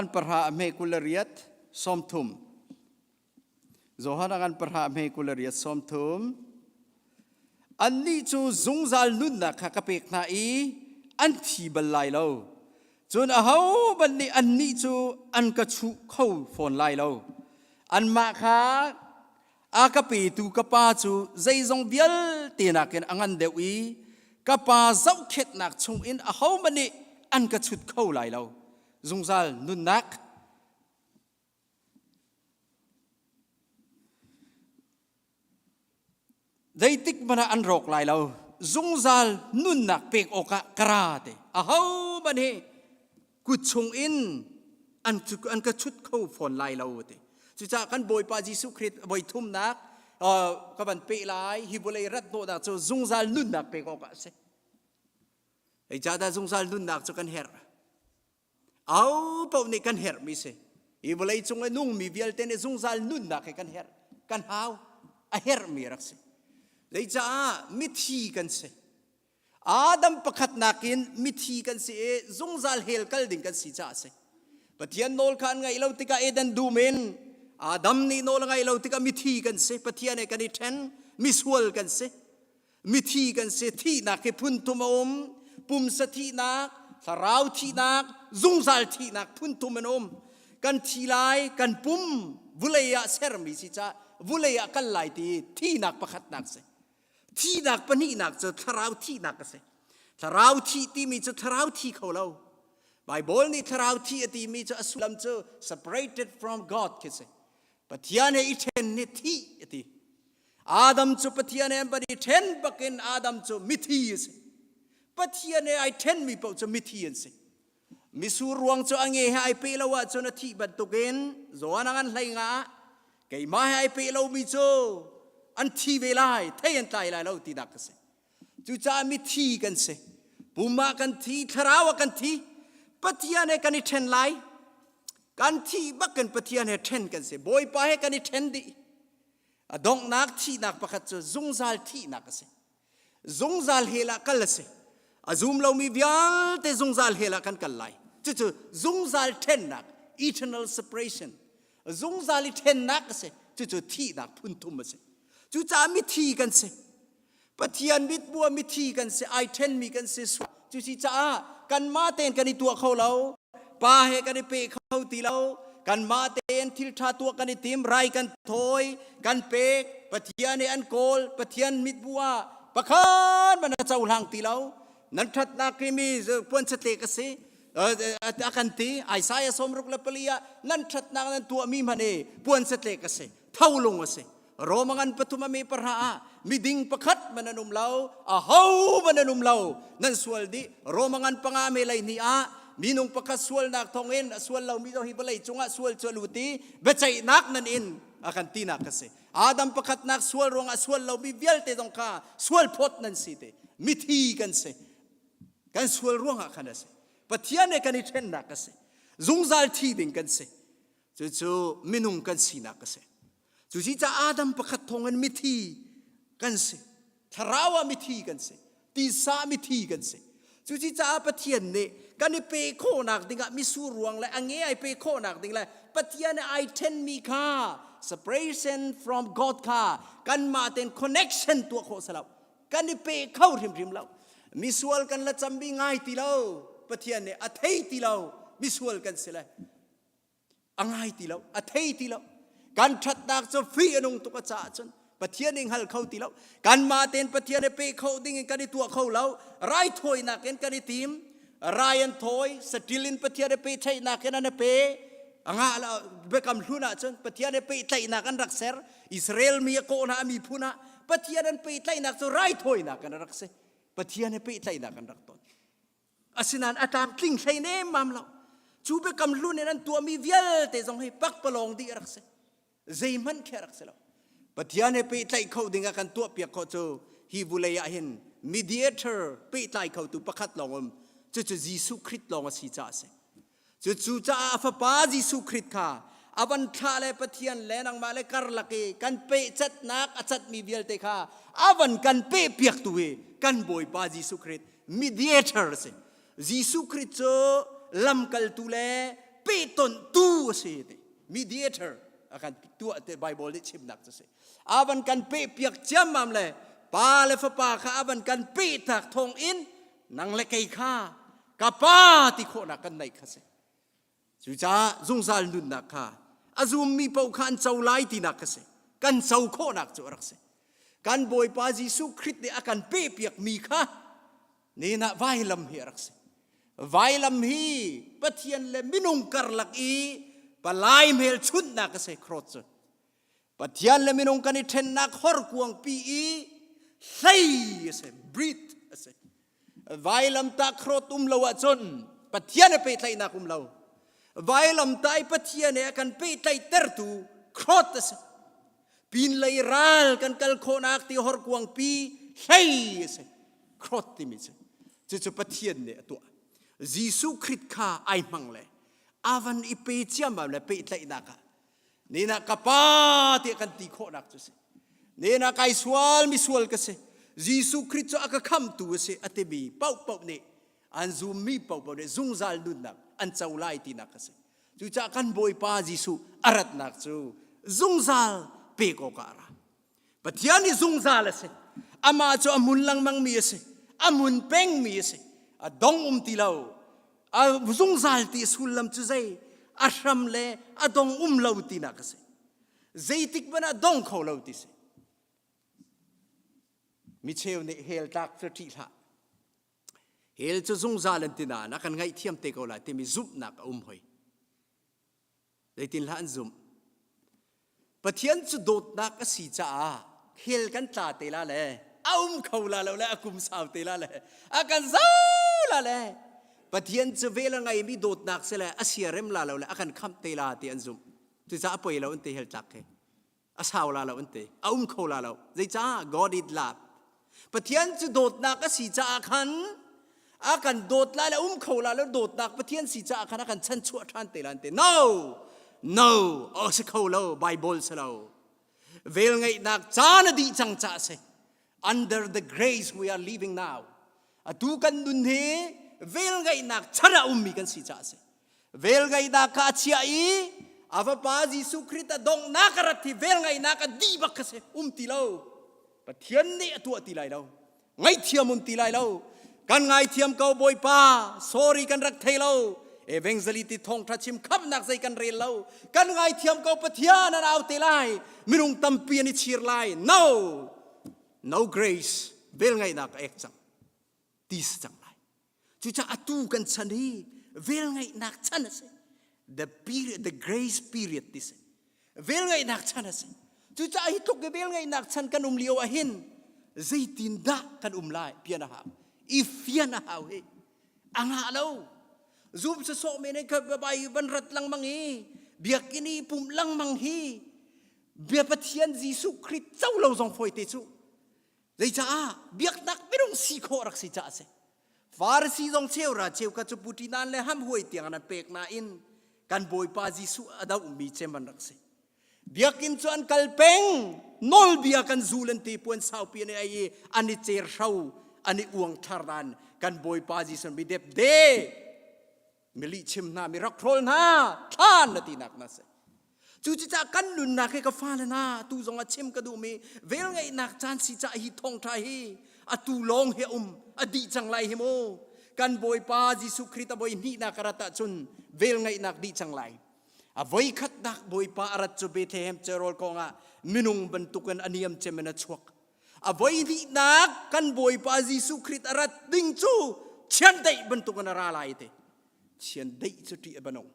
S12: parha me kulariat somthum Zohar angan parha me kulariat somthum anni chu zungzal nun na kakapek na I anthi balai lo chun a hau ban ni anni chu an ka chu khau phon lai lo an ma kha akapi tu kapa chu zai zong bial te na ken angan dewi kapa zau khet nak chung in a hau mani an ka chut khau lai lo zungzal nun nak dai tik mana an rok lai lo zungzal nun nak pek oka karate a hau mani ku chung in an ka chut khau phon lai lo te chu cha kan boi pa jisu khrist boi thum nak các bạn bị lại hi bồ lê rất nộ đặc cho dung ra lún đặc bị có cả se, ấy cha ta dung ra lún đặc cho căn her, áo bao này căn her mi se, hi bồ lê chung cái nung mi vial tên dung ra lún đặc cái căn her, căn hao, a her mi rak se, ấy cha mi thi căn se, Adam pakat nakin mi thi căn se, dung ra hel kal ding căn si cha se, patian nol kan ngay lâu tika eden dumen Adam ni no langai lo tika mithi kan se pathian e kan I ten miswal kan se mithi kan se thi na ke phun tumom pum sa thi na sarau thi na zungzal thi na phun tumenom kan thi lai kan pum vuleya ser mi si cha vuleya kal lai ti thi nak pakhat nak se thi nak pani nak cho sarau thi nak se sarau thi ti mi cho sarau thi kho lo Bible ni tharau thi ati mi cho asulam cho separated from God kise pathian e iten ni thi ati Adam cho pathian e bani ten bakin Adam cho mithi ise pathian e I ten mi po cho mithi ise misu ruang cho ange ha ai pe lawa cho na thi ban token zo anangan hlai nga kai ma ai pe lo mi cho an thi ve lai thai an tai lai lo ti dak se chu cha mi thi kan se puma kan thi tharawa kan thi pathian e kan I ten lai kan thi bakan pathian e ten kan se boy pa he kan I ten di adong nak thi nak pakhat cho zungzal thi nak se zungzal hela kal se azum lo mi vyal te zungzal hela kan kal lai chu zungzal ten nak eternal separation zungzal ten nak se chu thi nak phun thum se chu cha mi thi kan se pathian mit bua mi thi kan se I ten mi kan se chu si cha kan ma ten kan I tua khau lo pa he kan I pe khau ti lo kan ma ten thil tha tua kan I tim rai kan thoi kan pe pathian e an kol pathian mit bua pakhan man chau lang ti lo nan that na krimi pon chate ka se akan ti Isaiah somruk la palia nan that na nan tua mi mane pon chate ka se thaulong se romangan patuma me parha miding pakhat mananum law a how mananum law nan swaldi romangan pangame lai ni a minung pakhat swal nak thongin swal law mi do hibalai chunga swal choluti bechai nak nan in akan tina kase adam pakhat nak swal rong a swal law mi vialte dong ka swal pot nan site mithi kan se kan swal rong a kan se pathian e kan I ten nak kase zungzal thi ding kan se chu minung kan sina kase chu si cha adam pakhat thongan mithi kan se tharawa mithi kan se ti sa mithi kan se chu si cha pathian ne kan I pe kho nak dinga mi su ruang la ange ai pe kho nak ding la pathian I ten mi kha separation from God kha kan ma ten connection tu kho salau kan I pe khau rim lau mi sual kan la chambi ngai ti lau pathian ne athei ti lau mi sual kan se la angai ti lau athei ti lau kan that dak cho free anung tu ka cha chon pathian ing hal khau ti lau kan ma ten pathian e pe khau ding kan I tu khau lau rai thoi na ken kan I tim Ryan thoi satilin pathian e pe thai na ken an pe anga la bekam hluna chon pathian e pe thai na kan rakser Israel mi ko na mi phuna pathian an pe thai na cho rai thoi na kan rakse pathian e pe thai na kan rak ton asinan atam tling thai ne mam lau chu bekam hlun en tu mi vial te jong hi pak palong di rakse zeiman khe rakse lau pathian e pe thai khau dinga kan tu pia kho cho hi bulaya hin mediator pe thai khau tu pakhat longom chu Jesu Christ long si cha se chu cha fa pa Jesu Christ kha aban tha le pathian le nang ma le kar laki kan pe chat nak achat mi vial te kha aban kan pe piak tu we kan boy pa Jesu Christ mediator se Jesu Christ cho lam kal tu le pe ton tu se te mediator akan tu te Bible le chim nak se aban kan pe piak cham mam le pa le fa pa kha aban kan pe tak thong in nang le kai kha kapa ti kho na kan nai kha se chu cha zungzal nun na kha azum mi pau khan chau lai ti na kha se kan chau kho nak chu rak se kan boy pa Jesu Christ de akan pe piak mi kha ne na vai lam hi rak se vai lam hi pathian le minung kar lak I palai mel chun na ka se krot pathian le minung kan I ten nak hor kuang pi I sei se breathe se vai lam ta krot lawa chon pathian pe tlai na kum law vai lam tai pathian e kan pe tlai ter tu krot se pin lai ral kan kal kho nak ti hor kuang pi sei se krot ti mi se chu pathian ne tu Jesu Christ kha ai mang le avan I pe chiam ba le pe tlai na ka ni na kapa ti kan ti kho nak chu se ni na kai swal mi swal ka se Jesu Christ cho aka kham tu se atebi pau ne an zum mi pau ne zungzal nun nak an chaulai ti nak se chu cha kan boy pa Jesu arat nak chu zungzal pe ko kara pathian ni zungzal se ama cho amun lang mang mi se amun peng mi se adong ti law a zungzal ti sulam chu zai ashram le adong law ti nak se zeitik bana dong kho law ti se mi cheu ne hel tak ti tha เฮลจะซุงซาลันตินานักันไงเทียมเตกเอาละเตมีซุบนักหอยได้ตินละอันซุมปะเทียนจะโดดนักก็สีจ้าเฮลกันตาเตละเลยเขาละแล้วและกุมสาวเตละเลยอากันสาวละเลยปะเทียนจะเวลาไงมีโดดนักเสละอาเสียเร็มละแล้วและอากันคำเตละเตอันซุมจะจ้าป่วยแล้วอันเตเฮลจักเฮอาสาวละแล้วอันเตเขาละแล้วใจจ้า God is love ปะเทียนจะโดดนักก็สีจ้าคันอากันโดดละแล้วเขาละแล้วโดดนักปะเทียนสีจ้าคันอากันฉันชั่วทันเตลันเต no สักเขาแล้วไบเบิลสแล้วเวลไงนักจานดีจังจ้าเส under the grace we are living now ดูกันดุนเฮเวลไงนักชนะมีกันสีจ้าเสเวลไงนักข้าเชียอีอาฟปาจิสุคริตดงนักรัติเวลไงนักดีบักเสตีเลาปะเทียนนี่ตัวตีไลเราไงเทียมตีไลเรากันไงเทียมเกาบอยป้า sorry กันรักเทเราเอเวงซลิติทองทัชิมขับนักใจกันเรียนเรากันไงเทียมเกาปะเทียนันเอาตีไลมิรุงตัมเปียนิชีร์ไล no grace เวลไงนักเอกจังตีสจังไลจุจ้าอตูกันชันฮีเวลไงนักชันเส the grace period ดิเสเวลไงนักชันเสจุจ้าฮิตุกเวลไงนักชันกันเลียวหินใจตินดากันไลเปียนะฮาวอีเฟียนะฮาวเฮอังหาเราซูบสะโสมในกับใบบรรทัดลังมังฮีเบียกินีปุ่มลังมังฮีเบียปะเทียนยิสุคริสเจ้าเราจงฟอยเตจูใจจ้าเบียกนักไม่ต้องสีโครักสิจ้าเสฟาร์ซีจงเชี่ยวราเชี่ยวกับจุปุตินันและห้ามหวยเตียงนั้นเปกนาอินกันบอยปายิสุอดาอุมีเจมันรักเสเบียกินจวนกัลเปงนอลเบียกันซูเลนตีปวนสาวเปียนไออันนี้เจรเช้าอันนี้อวงทารันกันบอยปาจิสันบิเดบเดมิลิชิมนามิรักโรลนาท่านนาทีนักนั่นเสจูจิจากันนุนนักให้กับฟ้าเลยนะตูจงอาชิมกระดูมีเวลไงนักจานสิจ่าฮิทองไทยอตูลองเฮอดีจังไรเฮโมกันบอยปาจิสุคริตบอยนี่นักระตะจุนเวลไงนักดีจังไรอวัยขัดนักบอยปาอารัตจูเบเทมเจอโรลกงะมินุงบรรทุกันอันยมเจมันชวกอวัยนี่นักกันบอยปาจิสุคริตอารัตดิ้งจูเชียนได้บรรทุกันอะไรเตเชียนได้จุดที่บันง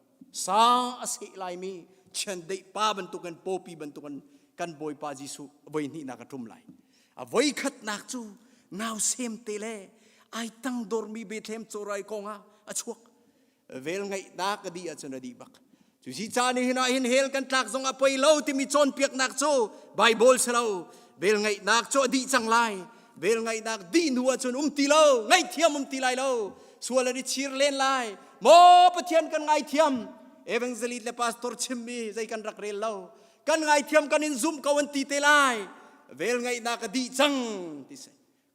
S12: สาเสลายมีเชียนได้ป้าบรรทุกันโปปีบรรทุกันกันบอยปาจิสุอวัยนี่นักทุ่มไหลอวัยขัดนักจูนาวเซมเตเลไอตั้งดอร์มีเบเทมโจไรกงะอชวกเวลไงนักดีอาจจะดีบักจุสิจานี่หินเฮลกันตักจงอภัยเล่าที่มีจนเปียกนักโจไบเบิลเสลาเวลไงนักโจดีจังไรเวลไงนักดีนัวจนตีเล่าไงเทียมตีไลเล่าส่วนอะไรชีร์เล่นไลโมปะเทียนกันไงเทียมเอเวนเซลิตและพาสตอร์ชิมมีใจกันรักเรียนเล่ากันไงเทียมกันอินซุมกัวันตีเตไลเวลไงนักดีจังที่เส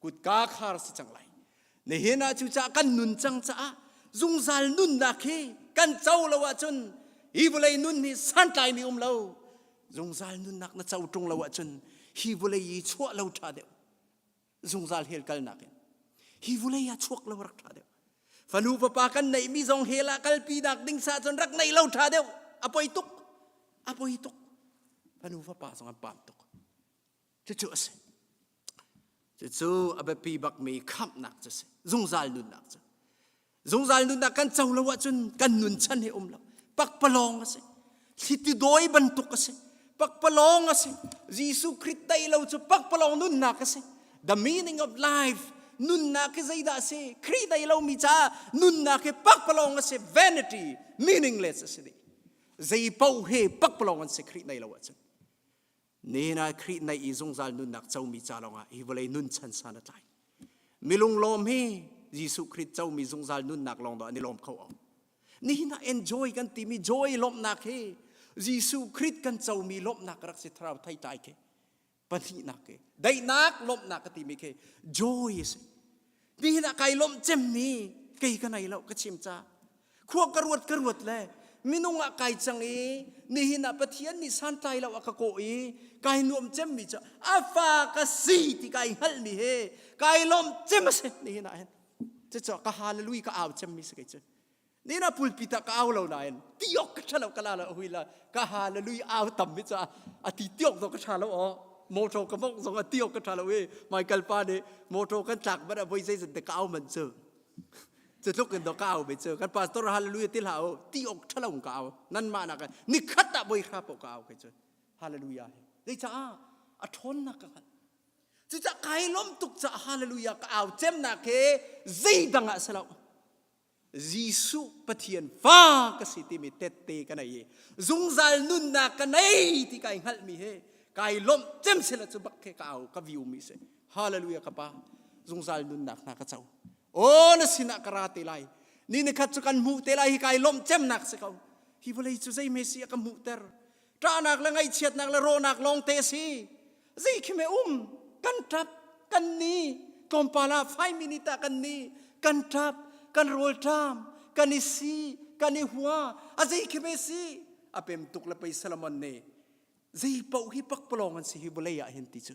S12: กุดกาคาร์สจังไรในเห็นอาจุจ้ากันนุนจังจ้าจุงซาลนุนนักเฮกันเจ้าละวะจนฮีบุเลยนุนนี่สันใจมีเราจงซาลนุนนักนะเจ้าตรงละวะจนฮีบุเลยยี่ชั่วเราท่าเดียวจงซาลเฮลกัลนักฮีบุเลยยี่ชั่วเรารักท่าเดียวฟันูปะปากันในมีจงเฮละกัลปีนักดิ้งซาจนรักในเราท่าเดียวอภัยตุกฟันูปะปาสองอันปามตุกจะจุเสจะจูอเบปีบักมีขับนักจะเสจงซาลนุนนักจะจงซาลนุนนักกันเจ้าละวะจนกันนุนชันเฮเราปักปลองกันสิสิติดอยบรรทุกกันสิปักปลองกันสิยิสุคริสต์ได้เราจะปักปลองนุนนักกันสิ the meaning of life นุนนักใจได้สิคริสต์ได้เรามีจ้านุนนักปักปลองกันสิ vanity meaningless สิใจเป้าเฮปักปลองกันสิคริสต์ได้เราจะนี่นะคริสต์ในอีจงซาลนุนนักเจ้ามีจ้าเราอ่ะอีวันเลยนุนชันสานใจมีลุงลมเฮยิสุคริสต์เจ้ามีจงซาลนุนนักลองต่ออันนี้ลมเขาเอานี่นะ enjoy กันตีมี joy ลมนักเฮยิสุคริสต์กันเจ้ามีลมนักรักสิทราไทยใจเคปนินักเฮได้นักลมนักตีมีเค joy สินี่นะใครลมเจมมีใครกันไหนเราก็ชิมจ้าขั้วกระรวดเลยมินุงอะไก่จังเอนี่นะปะเทียนนี่สันใจเราอะกะโกเอไก่นวมเจมมีจ้าอาฟากะซีที่ไก่ฮัลมีเฮไก่ลมเจมสินี่นะจะเจาะกะฮาเลลุยกะเอาเจมมีสิไก่จ้านี่นะพูดพิตากเอาเราหน่อยที่ยกกระชากเรากระลาเราหุยละกะฮาเลลุยเอาต่ำมิจ้าอธิที่ยกเรากระชากเราอ๋อโมโตกระพงส่งอธิยกกระชากเราเว้ยไม่กัลปาเนี่ยโมโตกันจักมันเอาไว้ใช้สุดแต่กเอามันเจอ จะลุกกันตัวก้าวไปเจอกันพาสตอร์ฮาเลลูยาที่เราตีอกทะเลาะก้าวนั่นมานักกันนี่ขัดตะบอยครับปก้าวไปเจอฮาเลลูยาได้จ้าอัทนนักกันจะใครล้มตุกจะฮาเลลูยาก้าวเจ็มนักเฮซีดังอ่ะสลาวยิสุปะเทียนฟ้ากสิติมิเตเตกันไอ้จุงซัลนุนนักกันไอ้ที่ใครหัลมีเฮใครล้มเจ็มเสละจุบักเฮก้าวกับวิวมิเสฮาเลลูยากับป้าจุงซัลนุนนักนักเจ้าโอ้นั่นสินักกราเตลัยนี่นักขัดจุกันมุเตลัยใครล้มเจ็มนักสิเขาฮิบเลยจุใจเมสิกับมุเตอร์ตรานักละไงเฉียดนักละโรนักลองเตสีซีคิเมกันทับกันนี้กอมปาลาไฟมินิตากันนี้กันทับกันโรลทามกันนิสีกันนิหัวอาซีคิเมสีอาเปมตุกละไปสลามันเน่ซีเป่าฮิปักปลองกันสิฮิบเลยอะเห็นติจู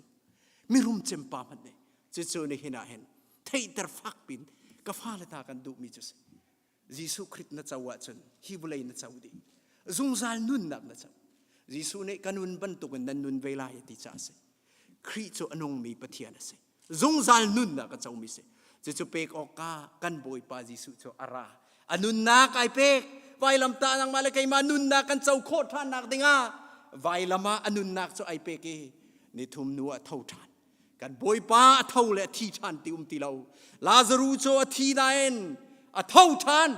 S12: มีรุมเจมปามันเน่จูเนหินาเห็นไทยตร์ฟักปินกับฟ้าเลตากันดูมิจุสยิสุคริสต์นัทวัชนฮิบเลยนัทวดีจุงซาลนุนนับนัทยิสุเนกันุนบรรทุกันนันนุนเวลาเยติจ้าเสคริสต์อนงมีปะเทียนเสจุงซาลนุนนักเจ้ามิเสจะเปกออกกากันบอยปายิสุโจอาราอนุนนักไอเปกไวลำตานังมาเลกัยมานุนนักกันเจ้าโคตรท่านนักดิงาไวลำมาอนุนนักโจไอเปกนิทุมนัวเท่าทานกันบอยป้าเท่าและที่ท่านติอุมติเราลาซารูโจทีนายนเท่าท่าน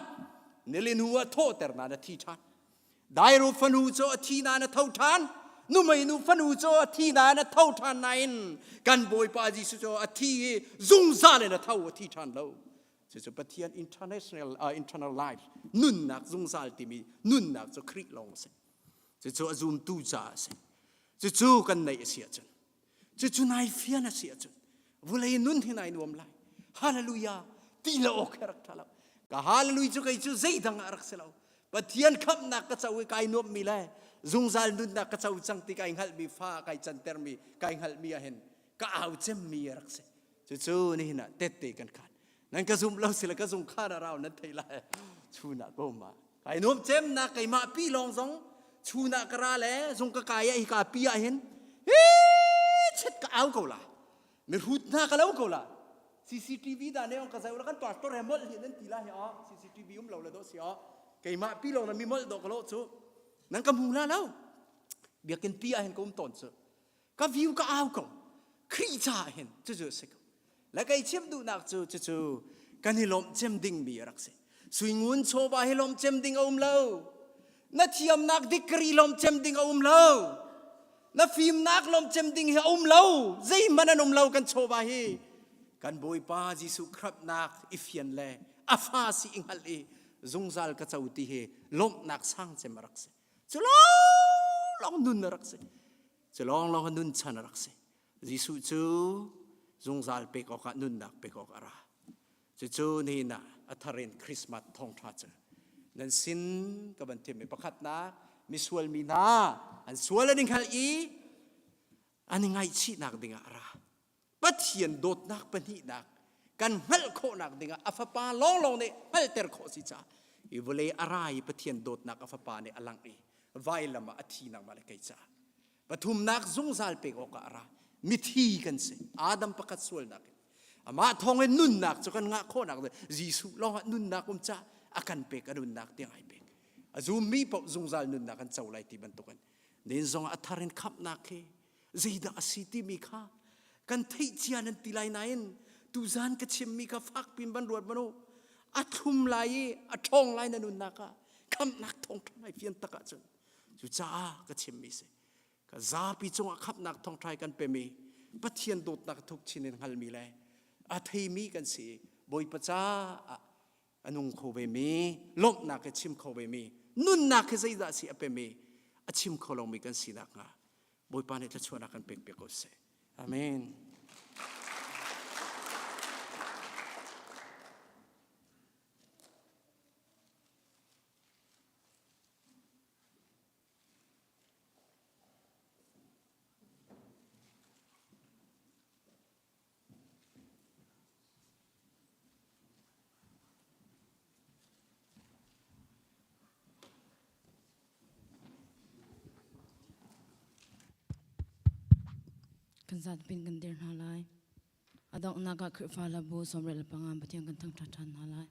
S12: เนลินัวโทเตอร์นาที่ท่านได้รูฟันูโจทีนานเท่าท่านนุ่มนูฟันูโจทีนานเท่าท่านนายนกันบอยป้าจิสุโจทีซุงซาเลนเท่าที่ท่านเราจะปฏิญาณ internal life นุ่นนักซุงซาลติมีนุ่นนักจะคริกลงเสจะซูมตูจ่าเสจะจูกันในเสียจันจะจุนายเฟียนเสียจนวุเลยนุนที่นายนวมไลฮาเลลูยาตีละอกรักทะเลก็ฮาเลลูยาจุกไอจุใจดังรักเสลาปะเทียนคำนักกระเจ้าไกนวมมีเลยจุงซาลนุนนักกระเจ้าจังติไกหัลมีฟ้าไกจันเตอร์มีไกหัลมีเห็นก็เอาเจมมีรักเสจะจูนี่นะเตะกันขันนั่นก็ซุมเราสิละก็ซุมข้าเรานั่นไทยละชูนักก็มาไกนวมเจมนักไกมาปีลองสองชูนักกระแลซุงกะกายอีกาปีเห็นเช็ดก็เอาเขาละไม่รู้หน้าก็แล้วเขาละ CCTV ด้านนี้องค์กษัตริย์กันปาสตอร์เฮมอลเห็นนั่นทีละเหรอ CCTV เราเลยตัวเสียไก่มาพี่เรานั้นมีมอลดอกกระโหลกซูนั่นก็มูลแล้วเบียกันปีเห็นก็ต้นซูก็วิวก็เอาเขาครีจ่าเห็นจู่ๆสิแล้วก็ไอ้เชื่อมดูนักจู่ๆกันให้ลมเจมดิ้งมีรักเสียสวยงุนโชว์ไปให้ลมเจมดิ้งเอาเล่านัดเทียมนักดิกรีลมเจมดิ้งเอาเล่านับฟิล์มนักลมเจมดิ้งให้อุ้มเล่าใจมันนั่นอุ้มเล่ากันโชว์ไปกันบอยป้าจิสุครับนักอิฟยันเล่อาฟาสิอิงฮัลเอจงซัลกระเจ้าตีเฮลมนักสร้างเจมรักเสจะลองนุนรักเสจะลองนุนชันรักเสจิสุจูจงซัลเปกออกนุนนักเปกออกอะไรจูนี่นะอัฐเรนคริสต์มาสทองทราเจนั่นสินกับบันเทิงไม่ประคัดนะมิสวลมีนาอันสวลนิ่งฮัลอีอันนี้ไงชีนักดิ่งอะไรปะเทียนโดดนักปนินักกันฮัลโคนักดิ่งอัฟปาลองเนี่ยฮัลเตอร์โคสิจ้าอีเวลอะไรปะเทียนโดดนักอัฟปาเนี่ยอลังอีไวลมาอธินักมาเลยจ้าปทุมนักซุงซัลเปกออกอะไรมิธีกันสิอาดัมประคัดสวลนักอามาทองเงินนุ่นนักจะกันงะโคนักเลยยิสุลองนุ่นนักจ้าอากันเปกอดุนนักเตียงไอเปกซูมีปกซุงซัลนุนนักกันเจ้าไลที่บรรทุกันนี่ซองอัฐรินขับนักเฮใจดาสิติมีข้ากันเทียนันติไลนัยนตูซานกระชิมมีข้าฟักปินบรรลุบรรลุอัฐุมไลอัทองไลนันุนนักคำนักทองไทยเพียนตะกะจนจุจ้ากระชิมมีเสกซาปีจงขับนักทองไทยกันเป็นมีปะเทียนโดดนักทุกชินฮัลมีเลยอัฐิมีกันสิบอยปะจ้าอนุงโคเบมีลบนักกระชิมโคเบมีนุนนักใจดาสิอเปมีอาชิมโคลองมีกันสินักงาบอยปานิจะชวนนักกันเปกเปกโอเซอาเมน
S3: kan zat pin kan dir halai adok naga khirfa labu somre lapanga batiang kan thang thathan halai